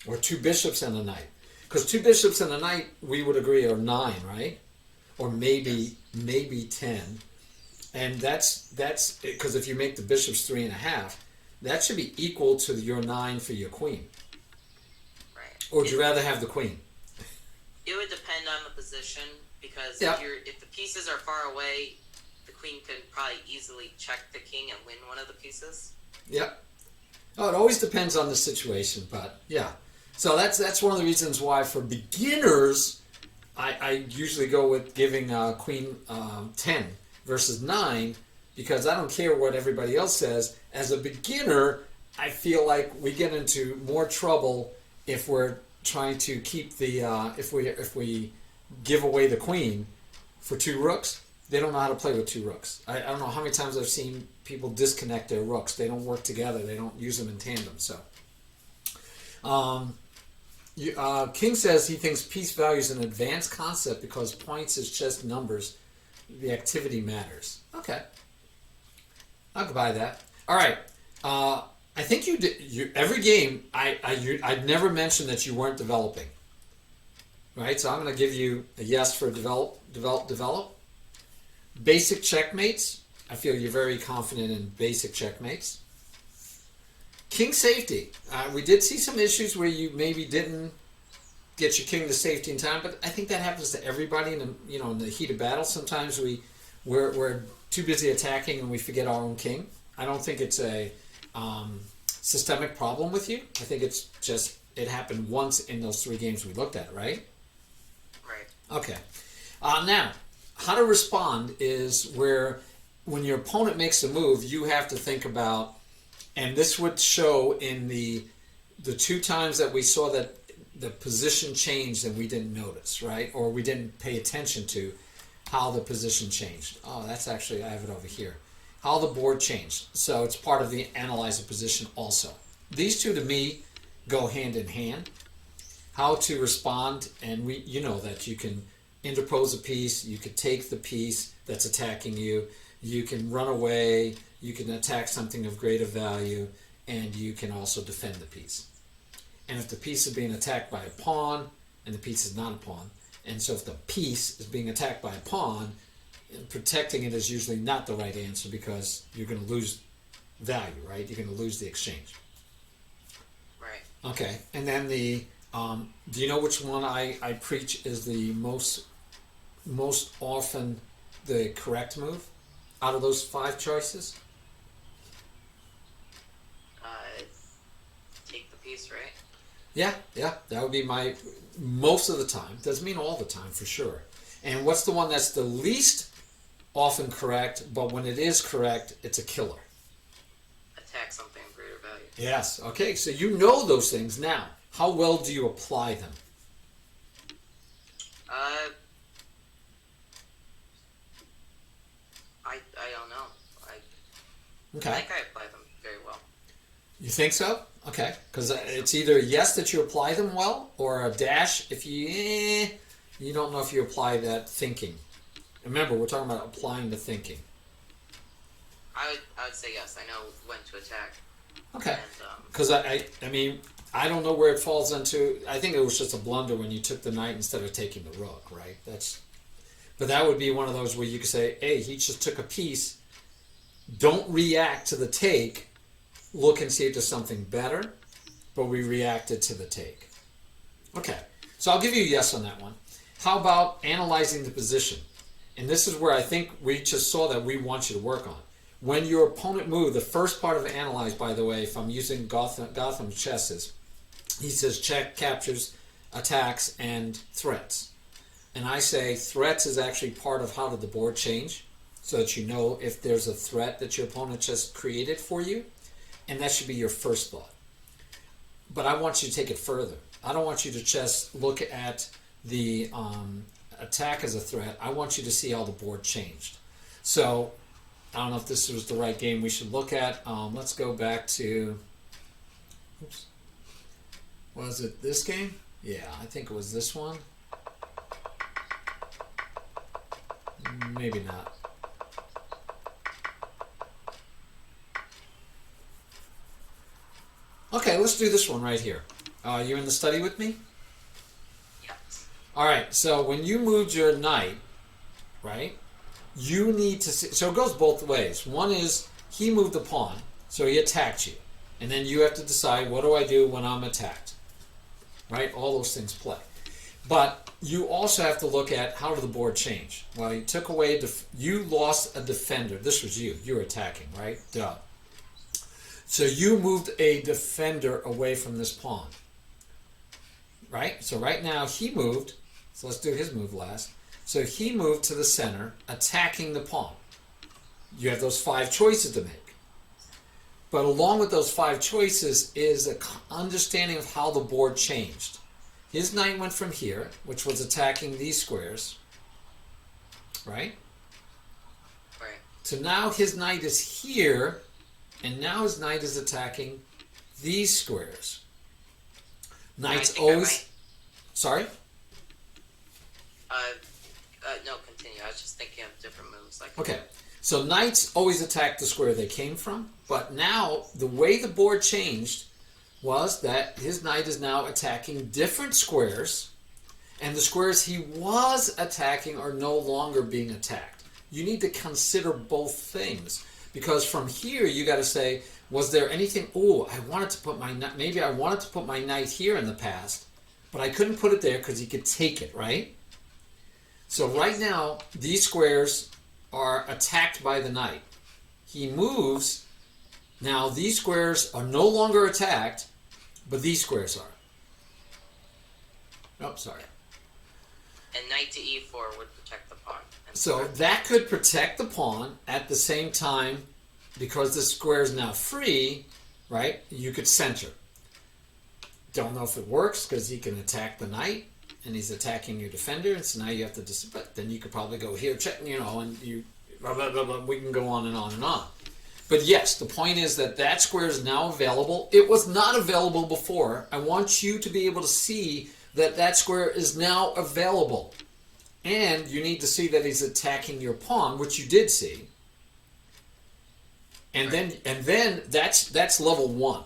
S1: Or 2 bishops and a knight? Because 2 bishops and a knight, we would agree, are 9, right? Or maybe 10. And that's because if you make the bishops 3.5, that should be equal to your 9 for your queen.
S2: Right.
S1: Or would you rather have the queen?
S2: It would depend on the position because
S1: Yep.
S2: if the pieces are far away, the queen can probably easily check the king and win one of the pieces.
S1: Yep. Oh, it always depends on the situation, but yeah. So that's one of the reasons why for beginners, I usually go with giving queen 10 versus 9 because I don't care what everybody else says. As a beginner, I feel like we get into more trouble if we're trying to keep the if we give away the queen for 2 rooks. They don't know how to play with 2 rooks. I don't know how many times I've seen people disconnect their rooks. They don't work together. They don't use them in tandem. So, King says he thinks piece value is an advanced concept because points is just numbers. The activity matters. Okay, I'll buy that. All right. I think you did. Every game, I'd never mentioned that you weren't developing. Right. So I'm going to give you a yes for develop. Basic checkmates. I feel you're very confident in basic checkmates. King safety. We did see some issues where you maybe didn't get your king to safety in time, but I think that happens to everybody in the heat of battle. Sometimes we're too busy attacking and we forget our own king. I don't think it's a systemic problem with you. I think it's just it happened once in those 3 games we looked at, right?
S2: Right.
S1: Okay. Now, how to respond is where when your opponent makes a move, you have to think about, and this would show in the 2 times that we saw that the position changed and we didn't notice, right? Or we didn't pay attention to how the position changed. Oh, that's actually, I have it over here. How the board changed. So it's part of the analyze the position also. These 2 to me go hand in hand. How to respond, and you know that you can interpose a piece, you could take the piece that's attacking you, you can run away, you can attack something of greater value, and you can also defend the piece. And if the piece is being attacked by a pawn, and the piece is not a pawn, and so if the piece is being attacked by a pawn, protecting it is usually not the right answer because you're going to lose value, right? You're going to lose the exchange.
S2: Right.
S1: Okay, and then do you know which one I preach is the most often the correct move out of those 5 choices?
S2: Uh, take the piece, right?
S1: Yeah, yeah, that would be my most of the time. Doesn't mean all the time for sure. And what's the one that's the least often correct, but when it is correct, it's a killer?
S2: Attack something of greater value.
S1: Yes. Okay, so you know those things now. How well do you apply them?
S2: I don't know.
S1: Okay.
S2: I think I apply them very well.
S1: You think so? Okay, because it's either a yes that you apply them well, or a dash if you don't know if you apply that thinking. Remember, we're talking about applying the thinking.
S2: I would say yes. I know when to attack.
S1: Okay.
S2: And,
S1: Because I mean, I don't know where it falls into. I think it was just a blunder when you took the knight instead of taking the rook, right? But that would be one of those where you could say, hey, he just took a piece. Don't react to the take. Look and see if there's something better. But we reacted to the take. Okay. So I'll give you a yes on that one. How about analyzing the position? And this is where I think we just saw that we want you to work on. When your opponent moved, the first part of analyze, by the way, if I'm using Gotham's chesses, he says check, captures, attacks, and threats. And I say threats is actually part of how did the board change, so that you know if there's a threat that your opponent just created for you, and that should be your first thought. But I want you to take it further. I don't want you to just look at the attack as a threat. I want you to see how the board changed. So I don't know if this was the right game we should look at. Let's go back to, oops, was it this game? Yeah, I think it was this one. Maybe not. Okay, let's do this one right here. You in the study with me?
S2: yes.
S1: All right, so when you moved your knight, right, you need to see, so it goes both ways. One is he moved the pawn, so he attacked you. And then you have to decide, what do I do when I'm attacked? Right? All those things play. But you also have to look at how did the board change? Well, you took away, you lost a defender. This was you. You were attacking, right? Duh. So you moved a defender away from this pawn. Right? So right now he moved. So let's do his move last. So he moved to the center, attacking the pawn. You have those 5 choices to make. But along with those 5 choices is an understanding of how the board changed. His knight went from here, which was attacking these squares, right?
S2: Right.
S1: So now his knight is here, and now his knight is attacking these squares. Knight's always... Sorry?
S2: No, continue. I was just thinking of different moves.
S1: Okay. So knights always attack the square they came from, but now the way the board changed was that his knight is now attacking different squares, and the squares he was attacking are no longer being attacked. You need to consider both things, because from here you got to say, was there anything, I wanted to put my knight, maybe I wanted to put my knight here in the past, but I couldn't put it there because he could take it, right? So right now, these squares are attacked by the knight. He moves. Now these squares are no longer attacked, but these squares are. Oh, sorry.
S2: And knight to e4 would protect the pawn.
S1: So that could protect the pawn at the same time, because the square is now free, right? You could center. Don't know if it works because he can attack the knight, and he's attacking your defender, and so now you have to but then you could probably go here, check, and you blah, blah, blah, blah. We can go on and on and on. But yes, the point is that that square is now available. It was not available before. I want you to be able to see that that square is now available. And you need to see that he's attacking your pawn, which you did see. And then that's level 1.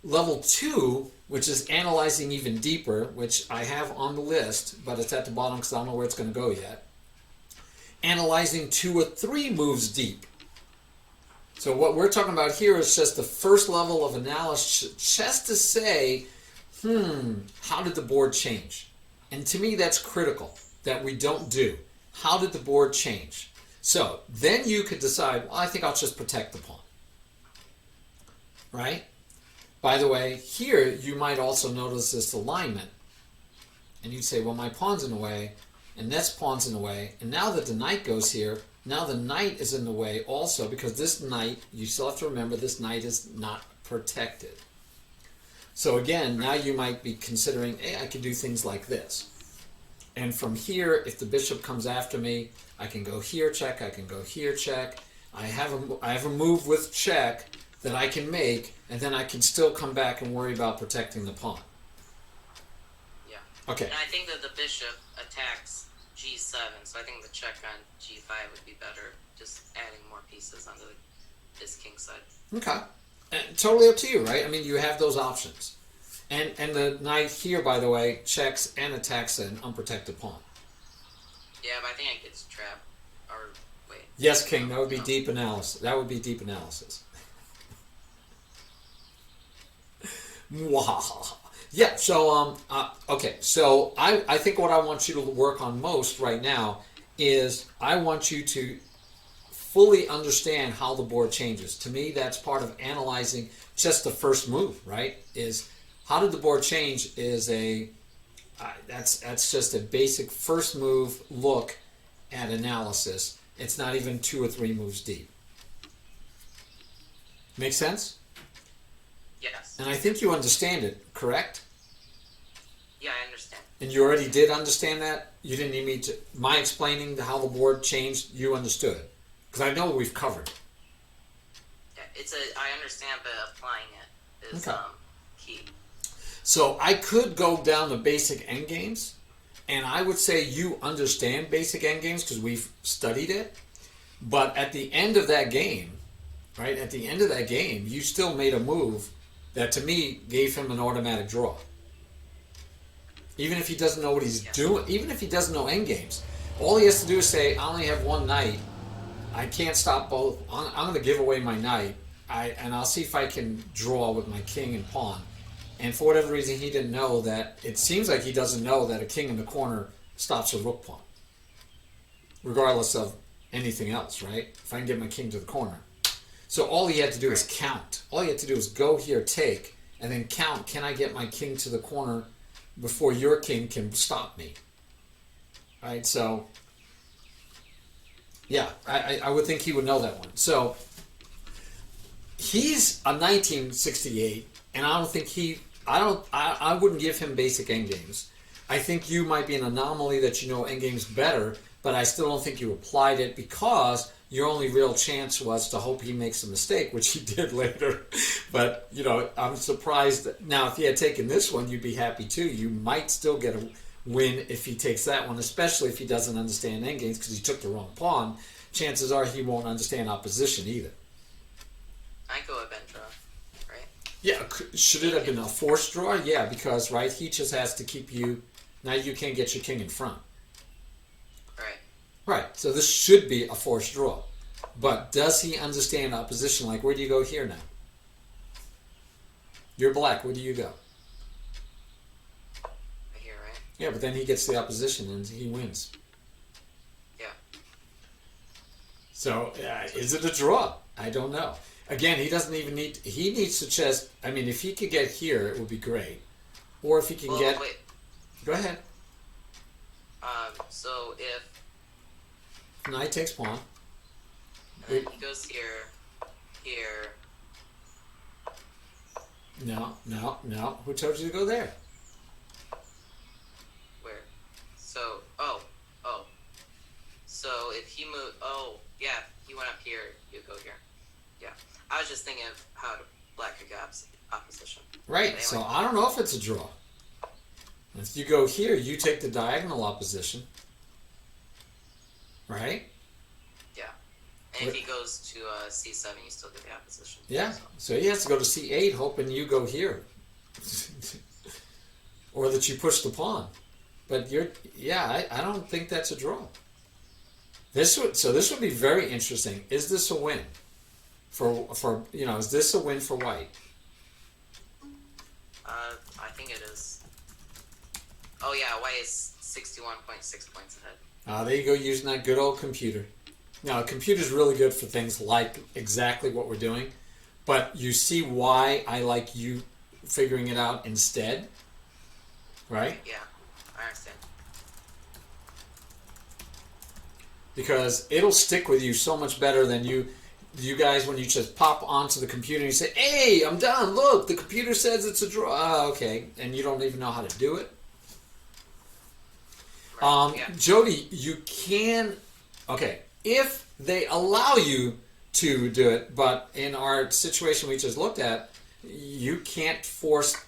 S1: Level 2, which is analyzing even deeper, which I have on the list, but it's at the bottom because I don't know where it's going to go yet. Analyzing 2 or 3 moves deep. So what we're talking about here is just the first level of analysis, just to say how did the board change? And to me, that's critical that we don't do. How did the board change? So then you could decide, well, I think I'll just protect the pawn. Right? By the way, here you might also notice this alignment. And you'd say, well, my pawn's in the way, and this pawn's in the way. And now that the knight goes here, now the knight is in the way also, because this knight, you still have to remember, this knight is not protected. So again, now you might be considering, hey, I could do things like this. And from here, if the bishop comes after me, I can go here, check, I can go here, check. I have a move with check that I can make, and then I can still come back and worry about protecting the pawn.
S2: Yeah.
S1: Okay.
S2: And I think that the bishop attacks g7, so I think the check on g5 would be better, just adding more pieces onto this king side.
S1: Okay. And totally up to you, right? I mean, you have those options. And the knight here, by the way, checks and attacks an unprotected pawn.
S2: Yeah, but I think it gets trapped. Or, wait.
S1: Yes, King, that would be deep analysis. That would be deep analysis. Yeah, so, okay. So I think what I want you to work on most right now is I want you to fully understand how the board changes. To me, that's part of analyzing just the first move, right? Is how did the board change is that's just a basic first move look at analysis. It's not even 2 or 3 moves deep. Make sense?
S2: Yes.
S1: And I think you understand it, correct?
S2: Yeah, I understand.
S1: And you already did understand that? You didn't need me to... My explaining how the board changed, you understood. Because I know we've covered.
S2: Yeah, I understand, but applying it is
S1: Okay.
S2: Key.
S1: So I could go down the basic endgames, and I would say you understand basic endgames because we've studied it. But at the end of that game, right, at the end of that game, you still made a move that to me gave him an automatic draw. Even if he doesn't know what he's doing, even if he doesn't know endgames, all he has to do is say, I only have one knight. I can't stop both. I'm going to give away my knight, and I'll see if I can draw with my king and pawn. And for whatever reason, he didn't know that. It seems like he doesn't know that a king in the corner stops a rook pawn, regardless of anything else, right? If I can get my king to the corner. So all he had to do is count. All he had to do is go here, take, and then count. Can I get my king to the corner before your king can stop me? Right? So, yeah, I would think he would know that one. So he's a 1968, and I don't think I wouldn't give him basic endgames. I think you might be an anomaly that you know endgames better, but I still don't think you applied it because your only real chance was to hope he makes a mistake, which he did later. But, you know, I'm surprised that now if he had taken this one, you'd be happy too. You might still get a win if he takes that one, especially if he doesn't understand endgames because he took the wrong pawn. Chances are he won't understand opposition either.
S2: I go with draw, right?
S1: Yeah, should it have been a forced draw? Yeah, because, right, he just has to keep you... Now you can't get your king in front.
S2: Right.
S1: Right, so this should be a forced draw. But does he understand opposition? Like, where do you go here now? You're black, where do you go?
S2: Right here, right?
S1: Yeah, but then he gets the opposition and he wins.
S2: Yeah.
S1: So, is it a draw? I don't know. Again, he doesn't even need... He needs to chess... I mean, if he could get here, it would be great. Or if he can get...
S2: Wait.
S1: Go ahead.
S2: So if...
S1: Knight takes pawn.
S2: He goes here, here...
S1: No. Who told you to go there?
S2: Where? So... Oh. So if he moved... Oh, yeah. He went up here, you go here. Yeah. I was just thinking of how black could get opposition.
S1: Right,
S2: Anyway.
S1: so I don't know if it's a draw. If you go here, you take the diagonal opposition. Right?
S2: Yeah. And if he goes to c7, you still get the opposition.
S1: Yeah, so he has to go to c8 hoping you go here. Or that you push the pawn. But I don't think that's a draw. This would be very interesting. Is this a win? For is this a win for white?
S2: I think it is. Oh yeah, white is 61.6 points ahead.
S1: There you go, using that good old computer. Now, a computer's really good for things like exactly what we're doing, but you see why I like you figuring it out instead, right?
S2: Yeah, I understand.
S1: Because it'll stick with you so much better than you guys when you just pop onto the computer and you say, hey, I'm done, look, the computer says it's a draw. Okay, and you don't even know how to do it.
S2: Right. Yeah.
S1: Jody, you can, okay, if they allow you to do it, but in our situation we just looked at, you can't force,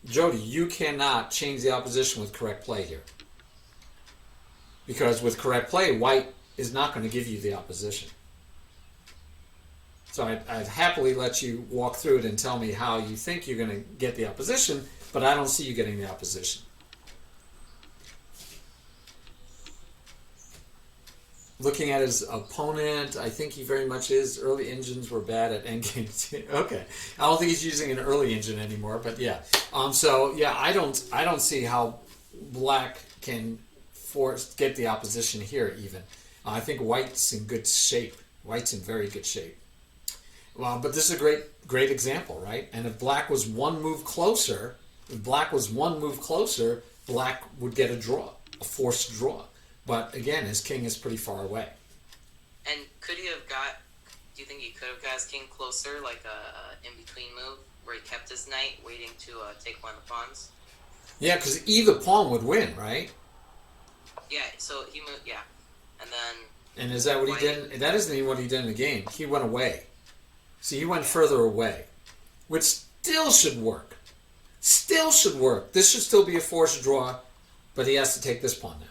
S1: Jody, you cannot change the opposition with correct play here. Because with correct play, white is not going to give you the opposition. So I'd happily let you walk through it and tell me how you think you're going to get the opposition, but I don't see you getting the opposition. Looking at his opponent, I think he very much is. Early engines were bad at endgames. Okay, I don't think he's using an early engine anymore, but yeah. So yeah, I don't see how black can get the opposition here even. I think white's in good shape. White's in very good shape. Well, but this is a great example, right? And if black was one move closer, black would get a draw, a forced draw. But again, his king is pretty far away.
S2: And could he have got? Do you think he could have got his king closer, like a in-between move, where he kept his knight, waiting to take one of the pawns?
S1: Yeah, because either pawn would win, right?
S2: Yeah. So he moved. Yeah, and then.
S1: And is that what he did? That isn't even what he did in the game. He went away. See, he went further away, which still should work. Still should work. This should still be a forced draw, but he has to take this pawn now.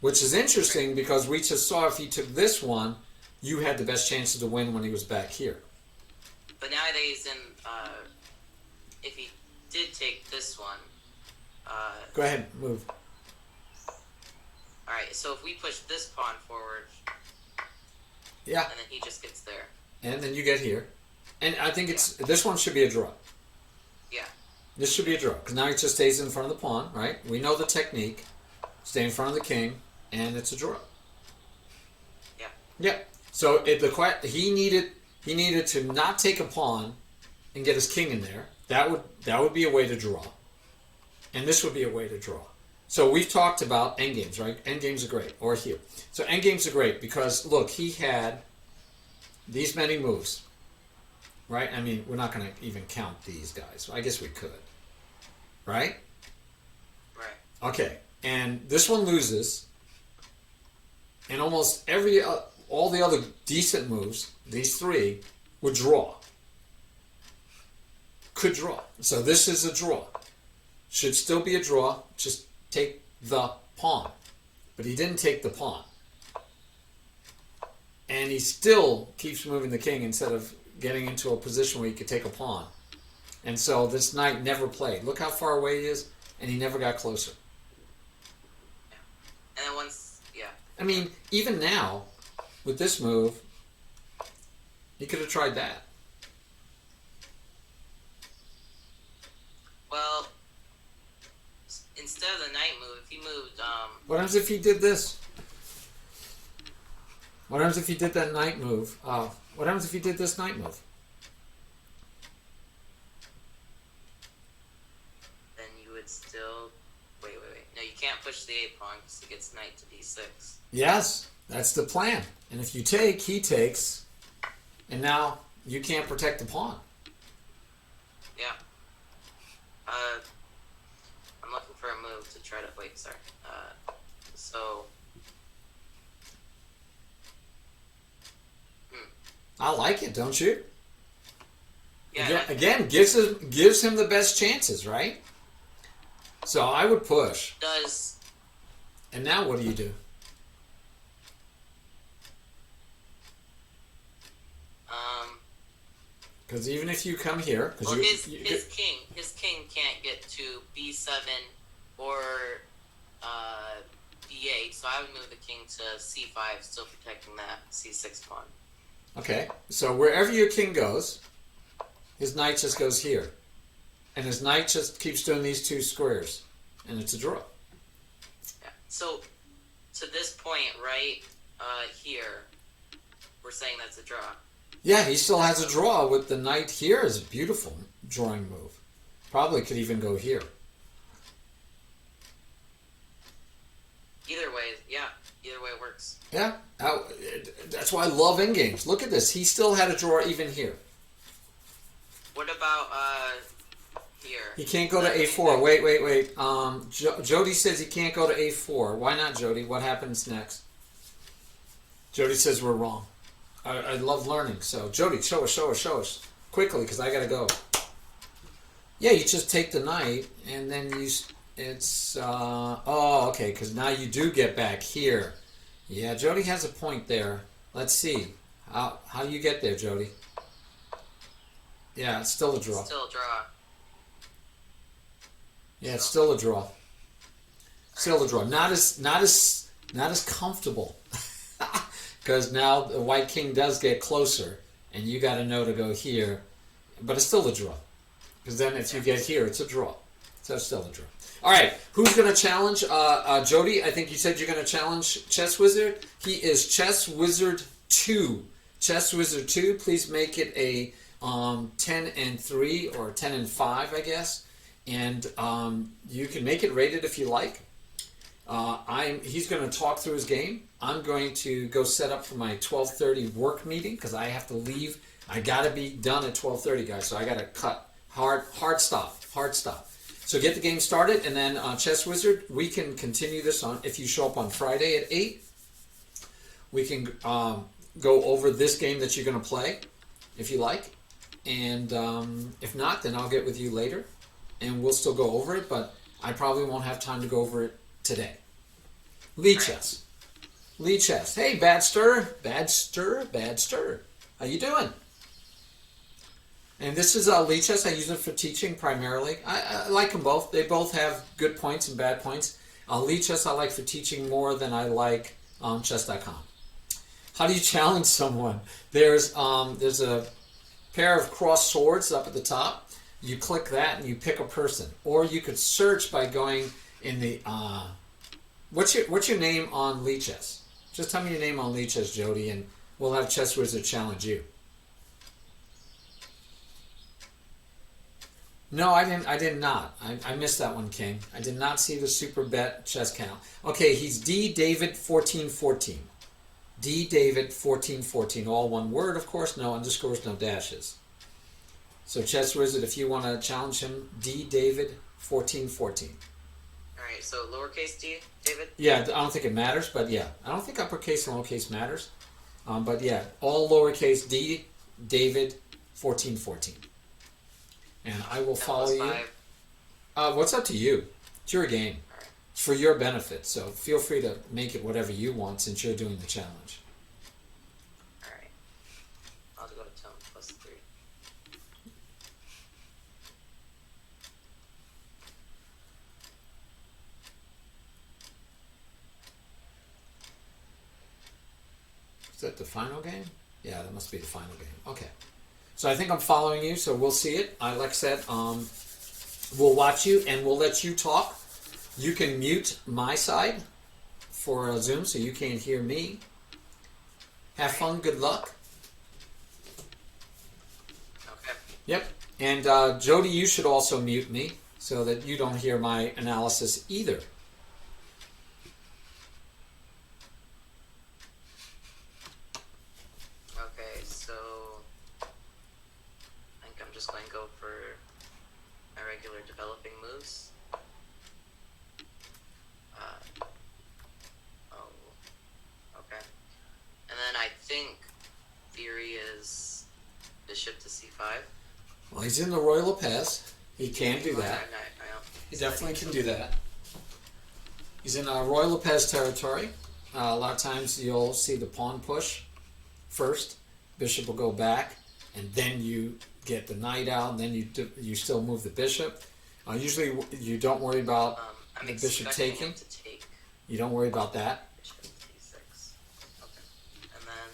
S1: Which is interesting because we just saw if he took this one, you had the best chances to win when he was back here.
S2: But nowadays, if he did take this one...
S1: Go ahead, move.
S2: Alright, so if we push this pawn forward...
S1: Yeah.
S2: And then he just gets there.
S1: And then you get here. And I think this one should be a draw.
S2: Yeah.
S1: This should be a draw, because now he just stays in front of the pawn, right? We know the technique. Stay in front of the king. And it's a draw.
S2: Yeah.
S1: Yeah. So he needed to not take a pawn and get his king in there. That would be a way to draw. And this would be a way to draw. So we've talked about endgames, right? Endgames are great, or here. So endgames are great because look, he had these many moves, right? I mean, we're not going to even count these guys. I guess we could, right?
S2: Right.
S1: Okay. And this one loses. And almost all the other decent moves, these three, would draw. Could draw. So this is a draw. Should still be a draw. Just take the pawn. But he didn't take the pawn. And he still keeps moving the king instead of getting into a position where he could take a pawn. And so this knight never played. Look how far away he is, and he never got closer.
S2: Yeah. And then once...
S1: I mean, even now, with this move, he could have tried that.
S2: Well, instead of the knight move, if he moved...
S1: What happens if he did this? What happens if he did that knight move? What happens if he did this knight move?
S2: Then you would still... Wait. No, you can't push the a pawn because he gets knight to d6.
S1: Yes, that's the plan. And if you take, he takes, and now you can't protect the pawn.
S2: Yeah. I'm looking for a move to try to... Wait, sorry.
S1: I like it, don't you?
S2: Yeah.
S1: Again, gives him the best chances, right? So I would push.
S2: Does...
S1: And now what do you do? Because even if you come here,
S2: well, his king can't get to b7 or b8, so I would move the king to c5, still protecting that c6 pawn.
S1: Okay, so wherever your king goes, His knight just goes here. And his knight just keeps doing these two squares. And it's a draw.
S2: Yeah. So, to this point, right here, we're saying that's a draw.
S1: Yeah, he still has a draw with the knight here is a beautiful drawing move. Probably could even go here.
S2: Either way, yeah. Either way works.
S1: Yeah, that's why I love endgames. Look at this. He still had a draw even here.
S2: What about here?
S1: He can't go to a4. Wait. Jody says he can't go to a4. Why not, Jody? What happens next? Jody says we're wrong. I love learning. So, Jody, show us. Quickly, because I got to go. Yeah, you just take the knight, and then it's... oh, okay, because now you do get back here. Yeah, Jody has a point there. Let's see. How you get there, Jody? Yeah, it's still a draw.
S2: Still a draw.
S1: Yeah, it's still a draw. Still a draw. Not as comfortable. Because now the white king does get closer, and you got to know to go here. But it's still a draw. Because then if you get here, it's a draw. So it's still a draw. All right, who's going to challenge? Jody, I think you said you're going to challenge ChezzWizard. He is ChezzWizard 2. ChezzWizard 2, please make it a 10 and 3 or 10 and 5, I guess. And you can make it rated if you like. He's going to talk through his game. I'm going to go set up for my 12:30 work meeting because I have to leave. I got to be done at 12:30, guys. So I got to cut. Hard stop. So get the game started, and then ChezzWizard, we can continue this on. If you show up on Friday at 8, we can go over this game that you're going to play, if you like. And if not, then I'll get with you later, and we'll still go over it, but I probably won't have time to go over it today. Lee Chess. Hey, Bad Stir. How you doing? And this is Lee Chess. I use it for teaching primarily. I like them both. They both have good points and bad points. Lee Chess I like for teaching more than I like chess.com. How do you challenge someone? There's a pair of crossed swords up at the top. You click that and you pick a person. Or you could search by going in the... What's your name on Lee Chess? Just tell me your name on Lee Chess, Jody, and we'll have ChezzWizard challenge you. No, I did not. I missed that one, King. I did not see the super bet chess count. Okay, he's D David 1414. D David 1414. All one word, of course. No underscores, no dashes. So ChezzWizard, if you want to challenge him, D David 1414.
S2: All right. So lowercase d, David.
S1: Yeah, I don't think it matters, but yeah, I don't think uppercase and lowercase matters. But yeah, all lowercase D David 1414. And I will follow you. What's up to you? It's your game.
S2: Right.
S1: It's for your benefit, so feel free to make it whatever you want since you're doing the challenge.
S2: Alright. I'll go to tone +3.
S1: Is that the final game? Yeah, that must be the final game. Okay. So I think I'm following you, so we'll see it. Like I said, we'll watch you and we'll let you talk. You can mute my side for Zoom so you can't hear me. Have fun. Good luck.
S2: Okay.
S1: Yep. And Jody, you should also mute me so that you don't hear my analysis either.
S2: Okay, so I think I'm just going to go for my regular developing moves. Okay. And then I think theory is bishop to c5.
S1: Well, he's in the Royal Lopez. He can do that.
S2: I
S1: He definitely can do that. He's in Royal Lopez territory. A lot of times you'll see the pawn push first. Bishop will go back, and then you get the knight out, and then you still move the bishop. Usually you don't worry about
S2: I'm
S1: the bishop
S2: expecting
S1: taking.
S2: him to take
S1: You don't worry about that.
S2: bishop d6. Okay. And then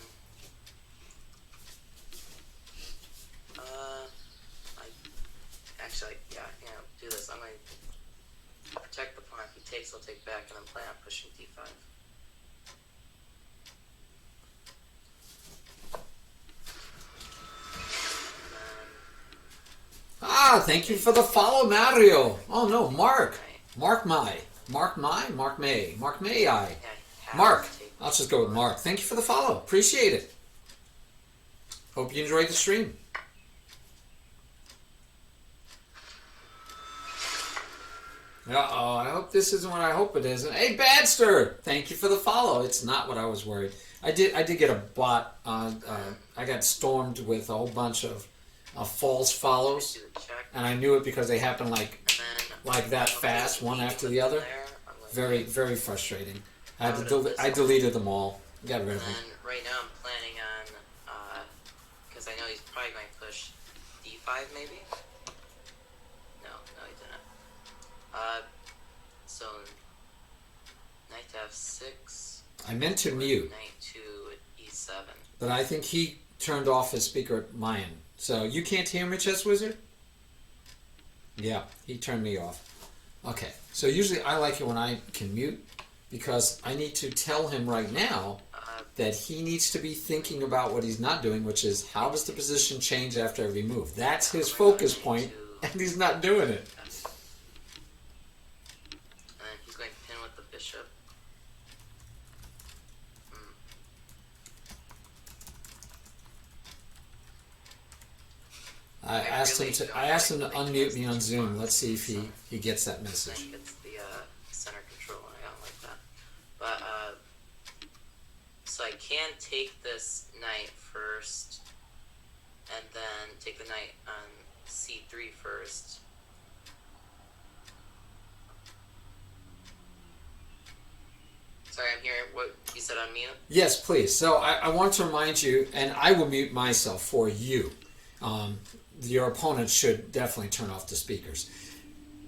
S2: take back, and then plan on pushing d5.
S1: Ah, thank you for the follow, Mario. Oh no, Mark. Mark May. Mark May? Mark May. Mark May I. Mark. I'll just go with Mark. Thank you for the follow. Appreciate it. Hope you enjoyed the stream. Uh-oh, I hope this isn't what I hope it isn't. Hey, Badster! Thank you for the follow. It's not what I was worried. I did get a bot on, I got stormed with a whole bunch of false follows. And I knew it because they happened like that fast, one after the other. Very, very frustrating. I deleted them all. Got rid of them.
S2: And right now I'm planning on, because I know he's probably going to push d5 maybe? No, he didn't. So, knight to f6.
S1: I meant to mute.
S2: Knight to e7.
S1: But I think he turned off his speaker at my end. So you can't hear me, ChezzWizard? Yeah, he turned me off. Okay, so usually I like it when I can mute because I need to tell him right now that he needs to be thinking about what he's not doing, which is how does the position change after every move. That's his focus point, and he's not doing it.
S2: And then he's going to pin with the bishop.
S1: I asked him to unmute me on Zoom. Let's see if he gets that message.
S2: I think it's the center control, and I don't like that. But so I can take this knight first, and then take the knight on c3 first. Sorry, I'm hearing what you said on mute.
S1: Yes, please. So I want to remind you, and I will mute myself for you. Your opponent should definitely turn off the speakers.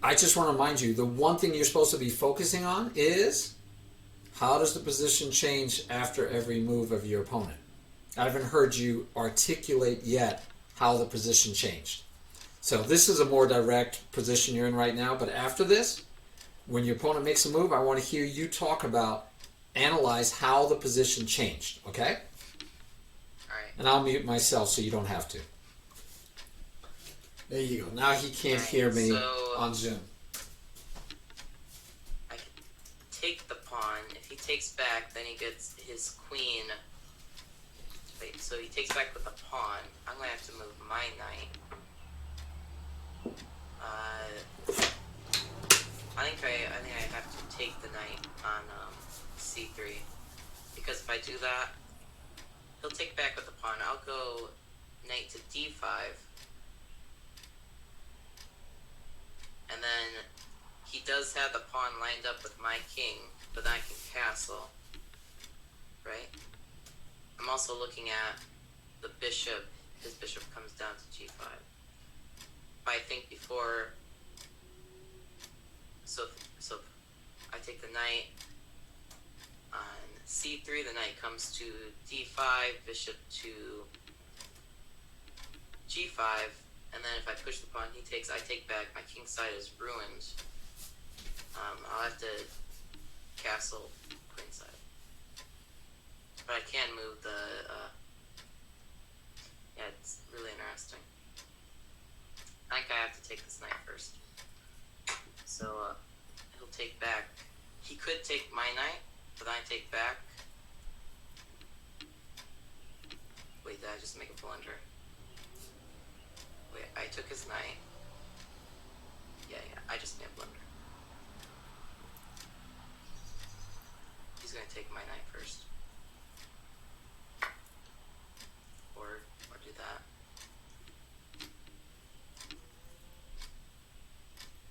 S1: I just want to remind you, the one thing you're supposed to be focusing on is how does the position change after every move of your opponent? I haven't heard you articulate yet how the position changed. So this is a more direct position you're in right now, but after this, when your opponent makes a move, I want to hear you talk about, analyze how the position changed, okay?
S2: All right.
S1: And I'll mute myself so you don't have to. There you go. Now he can't hear me on Zoom.
S2: I can take the pawn. If he takes back, then he gets his queen. Wait, so he takes back with the pawn. I'm going to have to move my knight. I think I have to take the knight on c3. Because if I do that, he'll take back with the pawn. I'll go knight to d5. And then he does have the pawn lined up with my king, but then I can castle, right? I'm also looking at the bishop. His bishop comes down to g5. I think before, so I take the knight on c3, the knight comes to d5, bishop to g5, and then if I push the pawn, he takes, I take back, my king side is ruined. I'll have to castle queen side. But I can move the, yeah, it's really interesting. I think I have to take this knight first. So, he'll take back. He could take my knight, but then I take back. Wait, did I just make a blunder? Wait, I took his knight. Yeah, I just made a blunder. He's gonna take my knight first. Or do that.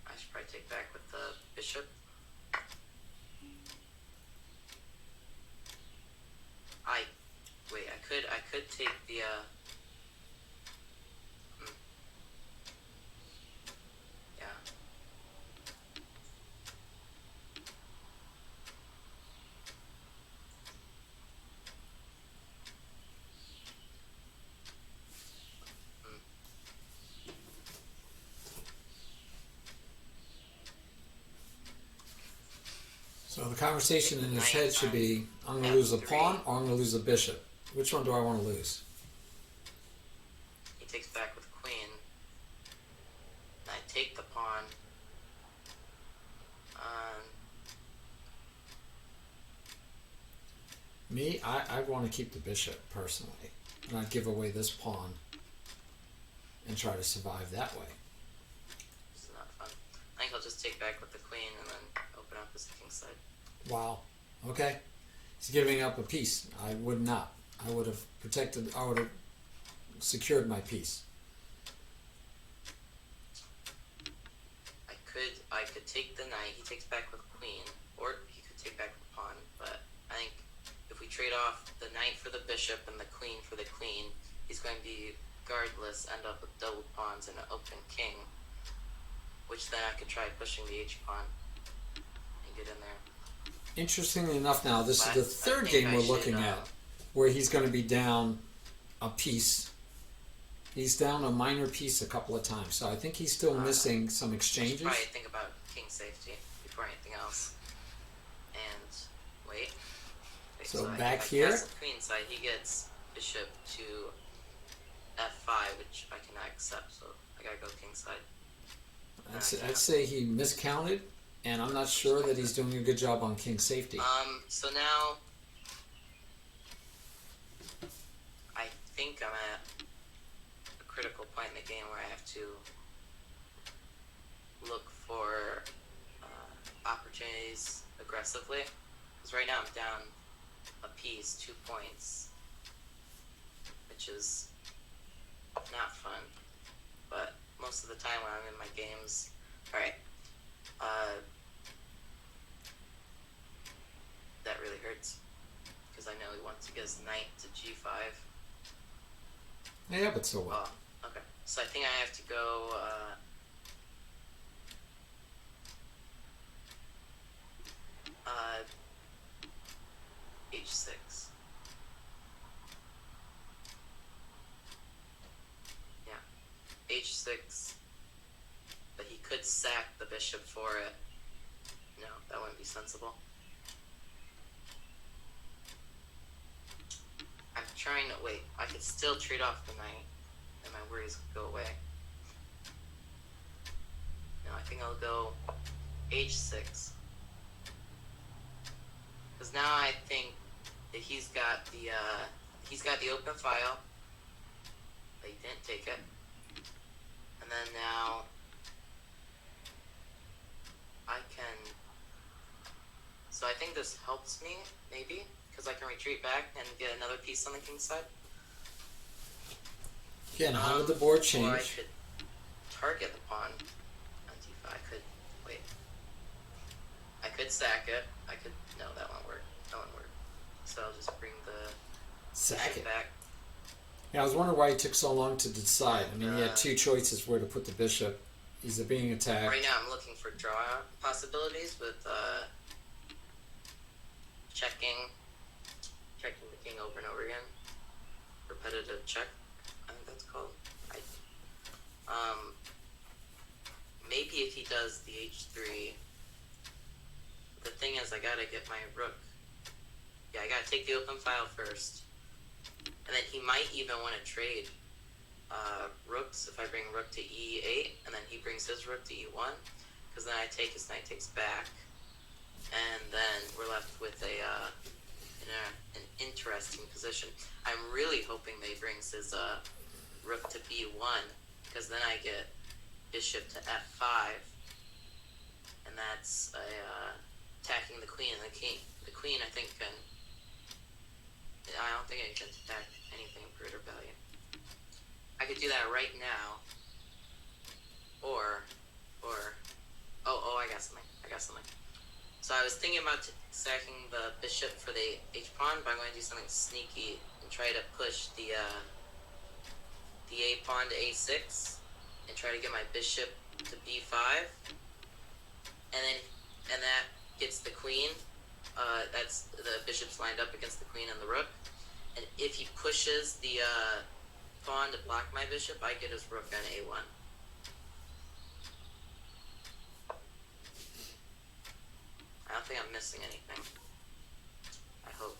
S2: I should probably take back with the bishop. I could take the yeah.
S1: So the conversation in his
S2: Knight
S1: head should
S2: on
S1: be, I'm going to lose a
S2: F3.
S1: pawn or I'm going to lose a bishop. Which one do I want to lose?
S2: He takes back with queen. I take the pawn.
S1: Me, I want to keep the bishop, personally. And I'd give away this pawn and try to survive that way.
S2: This is not fun. I think I'll just take back with the queen and then open up his king side.
S1: Wow. Okay. He's giving up a piece. I would not. I would have protected, I would have secured my piece.
S2: I could take the knight, he takes back with queen, or he could take back the pawn, but I think if we trade off the knight for the bishop and the queen for the queen, he's going to be guardless, end up with double pawns and an open king, which then I could try pushing the h-pawn and get in there.
S1: Interestingly enough now, this is the third
S2: think
S1: game
S2: I
S1: we're
S2: should,
S1: looking at where he's going to be down a piece. He's down a minor piece a couple of times, so I think he's still missing some
S2: I
S1: exchanges.
S2: should probably think about king safety before anything else. And wait.
S1: So
S2: I
S1: back
S2: if I
S1: here?
S2: cast the queen side, he gets bishop to f5, which I cannot accept, so I gotta go king side.
S1: I'd say he miscounted, and I'm not sure that he's doing a good job on king safety.
S2: So now I think I'm at a critical point in the game where I have to look for opportunities aggressively. Because right now I'm down a piece, 2 points, which is not fun. But most of the time when I'm in my games, alright, that really hurts. Because I know he wants to get his knight to g5.
S1: Yeah, but so what?
S2: Oh, okay. So I think I have to go, h6. Yeah. h6. But he could sack the bishop for it. No, that wouldn't be sensible. I'm trying to wait. I could still trade off the knight, and my worries could go away. No, I think I'll go h6. Because now I think that he's got the open file. But he didn't take it. And then now I can. So I think this helps me, maybe. Because I can retreat back and get another piece on the king side.
S1: Again, how did the board
S2: Or I
S1: change?
S2: could target the pawn on d5. I could, wait. I could sack it. I could, no, that won't work. That won't work. So I'll just bring the
S1: Sack
S2: bishop
S1: it.
S2: back.
S1: Yeah, I was wondering why he took so long to decide. I mean, he had two choices where to put the bishop. He's being attacked.
S2: Right now I'm looking for draw possibilities with checking the king over and over again. Repetitive check, I think that's called. Maybe if he does the h3, the thing is I gotta get my rook. Yeah, I gotta take the open file first. And then he might even want to trade rooks if I bring rook to e8, and then he brings his rook to e1, because then I take his knight takes back, and then we're left with an interesting position. I'm really hoping that he brings his rook to b1, because then I get bishop to f5, and that's attacking the queen and the king. The queen, I think, can. I don't think it can attack anything in greater value. I could do that right now, or, oh, I got something. So I was thinking about sacking the bishop for the h-pawn, but I'm going to do something sneaky and try to push the a-pawn to a6, and try to get my bishop to b5, and that gets the queen. That's the bishop's lined up against the queen and the rook, and if he pushes the pawn to block my bishop, I get his rook on a1. I don't think think I'm missing anything. I hope.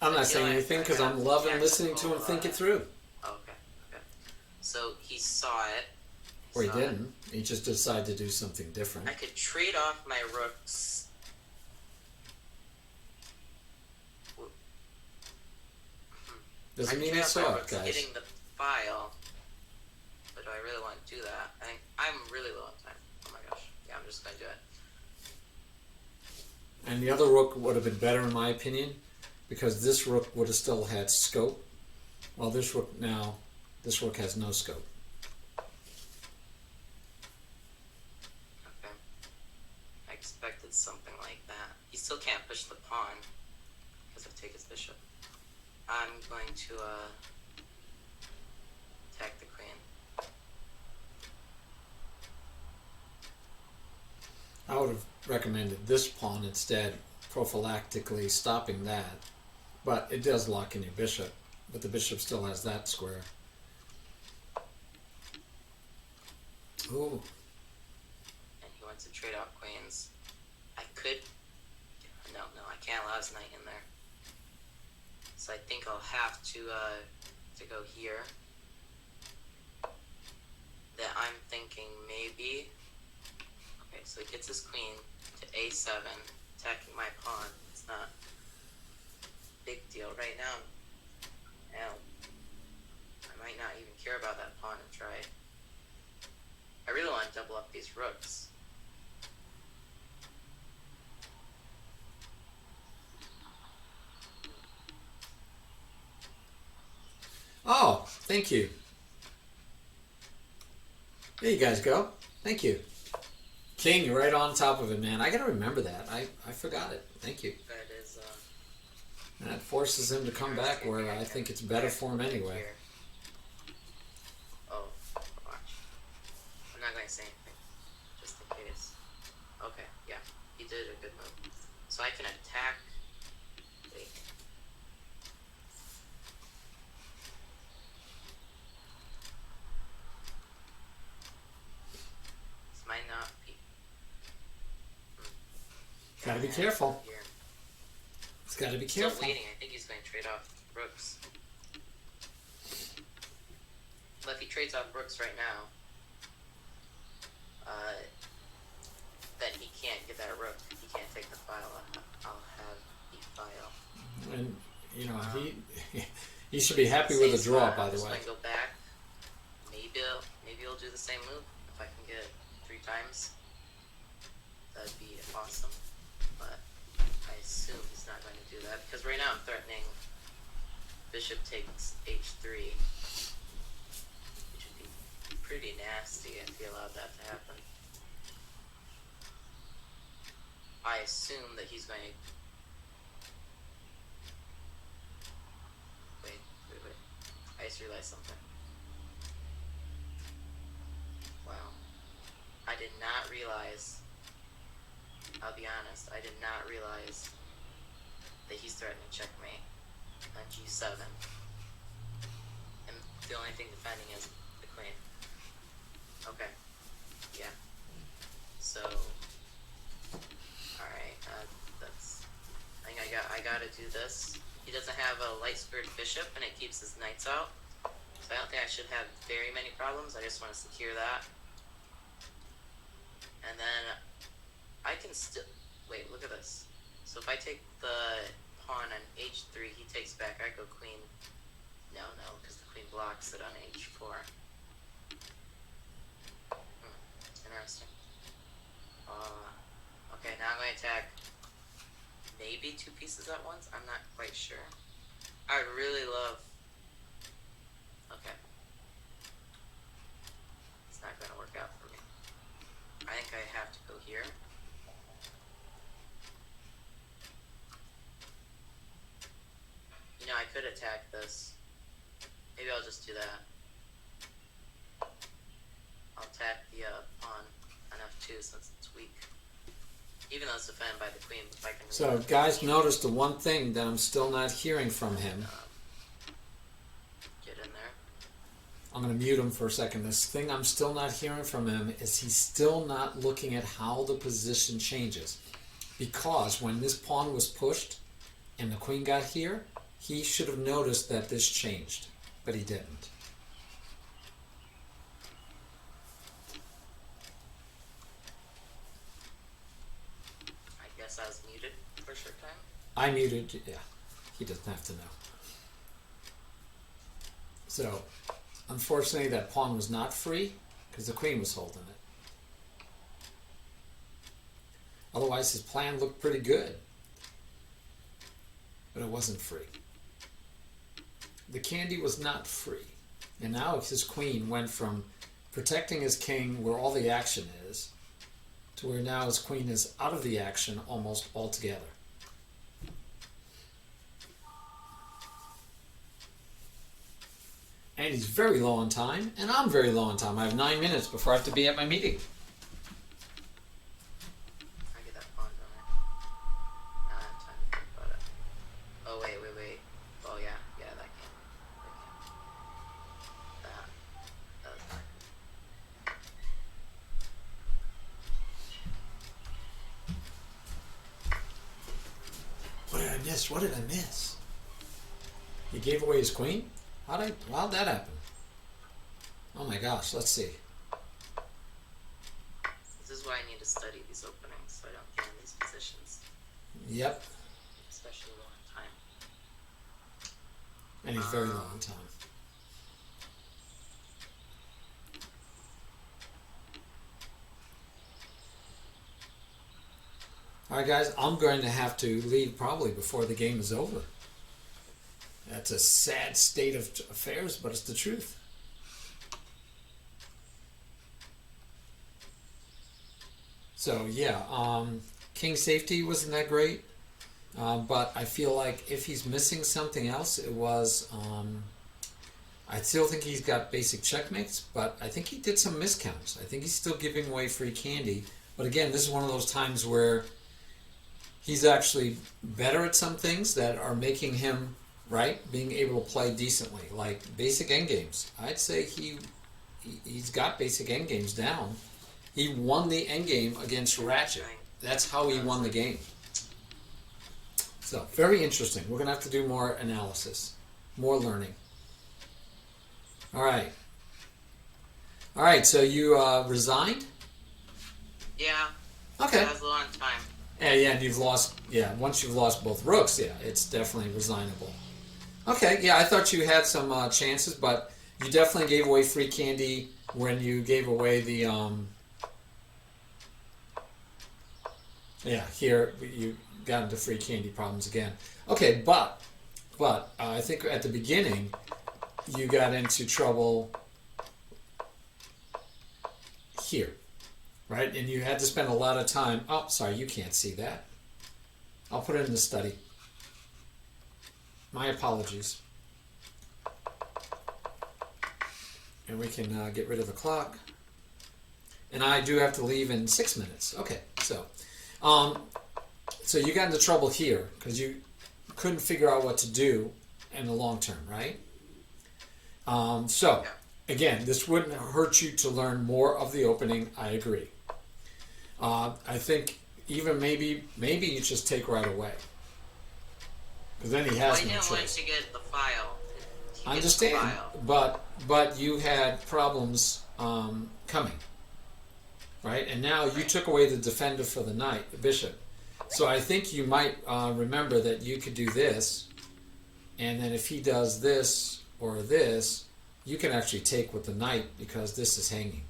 S1: I'm not saying anything because I'm loving listening to him think it through.
S2: Okay. So he saw it.
S1: Or he didn't. He just decided to do something different.
S2: I could trade off my rooks.
S1: Doesn't mean he saw it, guys.
S2: Hitting the file. But do I really want to do that? I think I'm really low on time. Oh my gosh. Yeah, I'm just going to do it.
S1: And the other rook would have been better in my opinion, because this rook would have still had scope. While this rook has no scope.
S2: Okay. I expected something like that. He still can't push the pawn because I take his bishop. I'm going to attack the queen.
S1: I would have recommended this pawn instead, prophylactically stopping that. But it does lock in your bishop. But the bishop still has that square. Ooh.
S2: And he wants to trade off queens. I could... No, I can't allow his knight in there. So I think I'll have to go here. That I'm thinking maybe... Okay, so he gets his queen to a7, attacking my pawn. It's not a big deal right now. Now, I might not even care about that pawn and try. I really want to double up these rooks.
S1: Oh, thank you. There you guys go. Thank you. King, you're right on top of it, man. I gotta remember that. I forgot it. Thank you.
S2: That is,
S1: and that forces him to come back where I think it's better for him anyway.
S2: here. Oh, watch. I'm not going to say anything, just in case. Okay, yeah, he did a good move. So I can attack. Wait. This might not be.
S1: Gotta be careful. It's gotta be careful.
S2: Still waiting. I think he's going to trade off rooks. But if he trades off rooks right now, then he can't get that rook. He can't take the file. I'll have the file.
S1: And you know he should be happy with a draw. By the way.
S2: I'm just going to go back. Maybe he'll do the same move if I can get it 3 times. That'd be awesome. But I assume he's not going to do that because right now I'm threatening bishop takes h3, which would be pretty nasty if he allowed that to happen. I assume that he's going to... Wait. I just realized something. Wow. I did not realize... I'll be honest, I did not realize that he's threatening checkmate on g7. And the only thing defending is the queen. Okay. Yeah. So... Alright, that's... I think I gotta do this. He doesn't have a light-squared bishop, and it keeps his knights out. So I don't think I should have very many problems. I just want to secure that. And then... I can still... Wait, look at this. So if I take the pawn on h3, he takes back, I go queen... No, because the queen blocks it on h4. Interesting. Okay, now I'm going to attack maybe 2 pieces at once? I'm not quite sure. I really love... Okay. It's not going to work out for me. I think I have to go here. You know, I could attack this. Maybe I'll just do that. I'll attack the pawn on f2 since it's weak. Even though it's defended by the queen, if I can...
S1: So, guys, notice the one thing that I'm still not hearing from him.
S2: Get in there.
S1: I'm going to mute him for a second. This thing I'm still not hearing from him is he's still not looking at how the position changes. Because when this pawn was pushed and the queen got here, he should have noticed that this changed, but he didn't.
S2: I guess I was muted for a short time.
S1: I muted, yeah. He doesn't have to know. So, unfortunately, that pawn was not free because the queen was holding it. Otherwise, his plan looked pretty good, but it wasn't free. The candy was not free, and now his queen went from protecting his king where all the action is to where now his queen is out of the action almost altogether. And he's very low on time, and I'm very low on time. I have 9 minutes before I have to be at my meeting.
S2: I get that pawn, don't I? I don't have time to think about it. Oh, wait. Oh, yeah, that can. That was not
S1: What did I miss? What did I miss? He gave away his queen? How'd that happen? Oh my gosh, let's see.
S2: This is why I need to study these openings so I don't get in these positions.
S1: Yep,
S2: Especially low on time.
S1: and he's very low on time. Alright guys, I'm going to have to leave probably before the game is over. That's a sad state of affairs, but it's the truth. So yeah, king safety wasn't that great, but I feel like if he's missing something else, it was. I still think he's got basic checkmates, but I think he did some miscounts. I think he's still giving away free candy. But again, this is one of those times where he's actually better at some things that are making him. Right, being able to play decently, like basic endgames. I'd say he's got basic endgames down. He won the endgame against Ratchet. That's how he won the game. So, very interesting. We're going to have to do more analysis, more learning. All right. All right, so you resigned?
S2: Yeah.
S1: Okay.
S2: That was a long time.
S1: Yeah, and you've lost, once you've lost both rooks, it's definitely resignable. Okay, yeah, I thought you had some chances, but you definitely gave away free candy when you gave away the, here you got into free candy problems again. Okay, but I think at the beginning you got into trouble here, right? And you had to spend a lot of time, oh, sorry, you can't see that. I'll put it in the study. My apologies. And we can get rid of the clock. And I do have to leave in 6 minutes. Okay, so you got into trouble here because you couldn't figure out what to do in the long term, right? So again, this wouldn't hurt you to learn more of the opening. I agree. I think even maybe you just take right away. Because then he has no choice.
S2: I didn't want to get the file.
S1: I understand, but you had problems coming, right? And now you took away the defender for the knight, the bishop. So I think you might remember that you could do this, and then if he does this or this, you can actually take with the knight because this is hanging.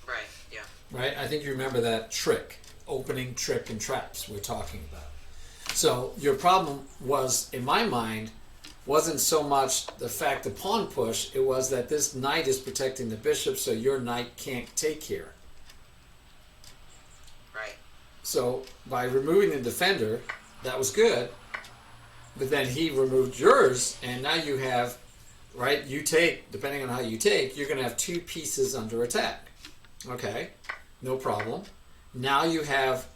S2: Right, yeah.
S1: Right? I think you remember that trick, opening, trick, and traps we're talking about. So your problem was, in my mind, wasn't so much the fact the pawn push, it was that this knight is protecting the bishop, so your knight can't take here.
S2: Right.
S1: So by removing the defender, that was good, but then he removed yours, and now you have, right, you take, depending on how you take, you're going to have two pieces under attack. Okay, no problem. Now you have,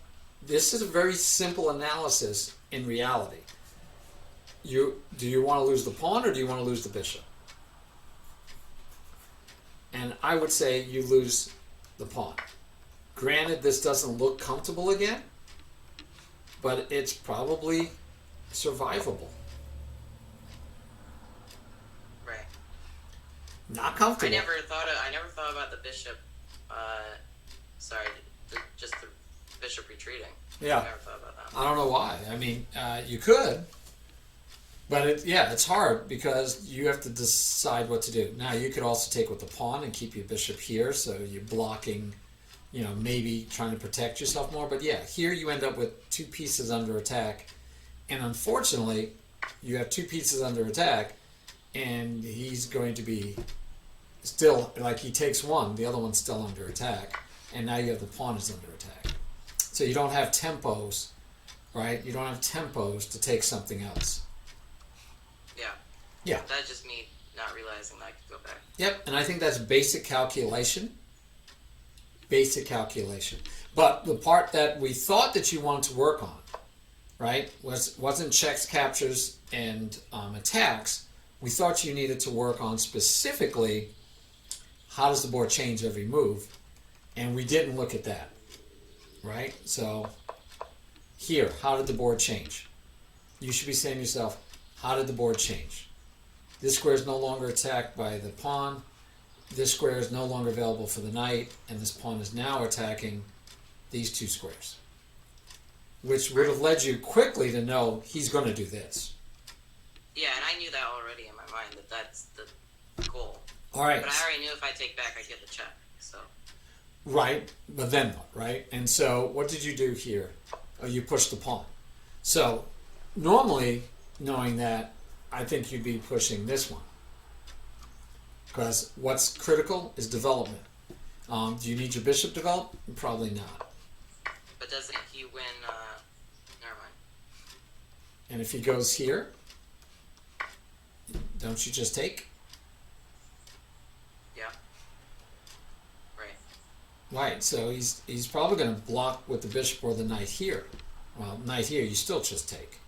S1: this is a very simple analysis in reality. do you want to lose the pawn or do you want to lose the bishop? And I would say you lose the pawn. Granted, this doesn't look comfortable again, but it's probably survivable.
S2: Right.
S1: Not comfortable.
S2: I never thought about the bishop. Just the bishop retreating.
S1: Yeah.
S2: I never thought about that.
S1: I don't know why. I mean, you could, but it's hard because you have to decide what to do. Now, you could also take with the pawn and keep your bishop here, so you're blocking, maybe trying to protect yourself more. But yeah, here you end up with two pieces under attack, and unfortunately, you have two pieces under attack, and he's going to be still, like, he takes one, the other one's still under attack, and now you have the pawn is under attack. So you don't have tempos, right? You don't have tempos to take something else.
S2: Yeah.
S1: Yeah.
S2: That's just me not realizing that I could go back.
S1: Yep, and I think that's basic calculation. Basic calculation. But the part that we thought that you wanted to work on, right, wasn't checks, captures, and attacks. We thought you needed to work on specifically how does the board change every move, and we didn't look at that, right? So here, how did the board change? You should be saying to yourself, how did the board change? This square is no longer attacked by the pawn. This square is no longer available for the knight, and this pawn is now attacking these two squares, which would have led you quickly to know he's going to do this.
S2: Yeah, and I knew that already in my mind, that's the goal.
S1: All right.
S2: But I already knew if I take back, I get the check. So.
S1: Right, but then what, right? And so what did you do here? Oh, you pushed the pawn. So normally, knowing that, I think you'd be pushing this one. Because what's critical is development. Do you need your bishop developed? Probably not.
S2: But doesn't he win? Never mind.
S1: And if he goes here, don't you just take?
S2: Yeah. Right.
S1: Right, so he's probably going to block with the bishop or the knight here. Well, knight here, you still just take.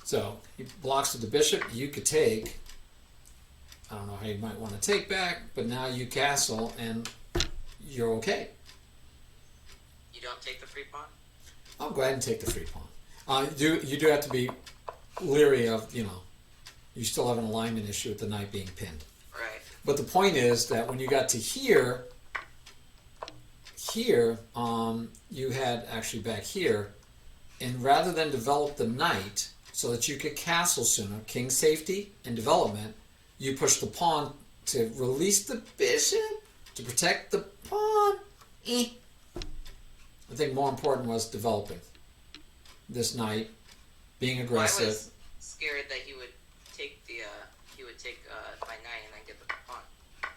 S1: So he blocks with the bishop, you could take. I don't know how you might want to take back, but now you castle and you're okay.
S2: You don't take the free pawn?
S1: I'll go ahead and take the free pawn. You do have to be leery of, you still have an alignment issue with the knight being pinned.
S2: Right.
S1: But the point is that when you got to here, you had actually back here, and rather than develop the knight so that you could castle sooner, king safety and development, you push the pawn to release the bishop to protect the pawn. I think more important was developing this knight, being aggressive.
S2: Well, I was scared that he would take my knight and then get the pawn.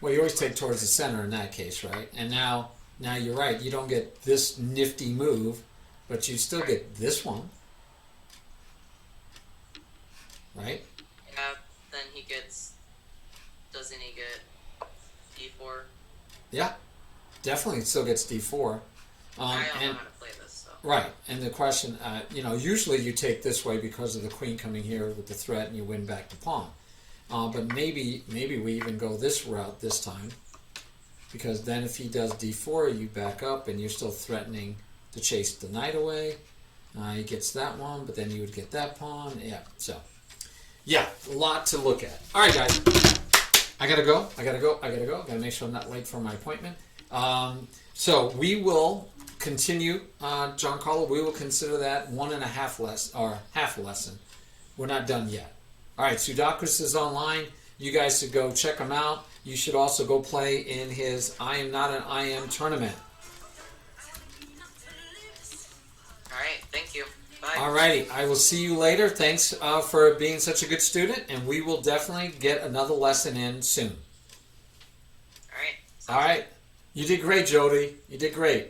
S1: Well, you always take towards the center in that case, right? And now you're right. You don't get this nifty move, but you still get this one, right?
S2: Yeah. Then he gets. Doesn't he get d4?
S1: Yeah, definitely still gets d4.
S2: I don't know how to play this. So.
S1: Right, and the question, usually you take this way because of the queen coming here with the threat, and you win back the pawn. But maybe we even go this route this time, because then if he does d4, you back up, and you're still threatening to chase the knight away. He gets that one, but then you would get that pawn. Yeah, so yeah, a lot to look at. All right, guys. I gotta go. Gotta make sure I'm not late for my appointment. So we will continue, Giancarlo. We will consider that 1.5 lesson or half a lesson. We're not done yet. All right, Sudakis is online. You guys should go check him out. You should also go play in his I Am Not an I Am tournament.
S2: All right, thank you. Bye.
S1: All righty, I will see you later. Thanks for being such a good student, and we will definitely get another lesson in soon.
S2: All right.
S1: All right. You did great, Jody. You did great.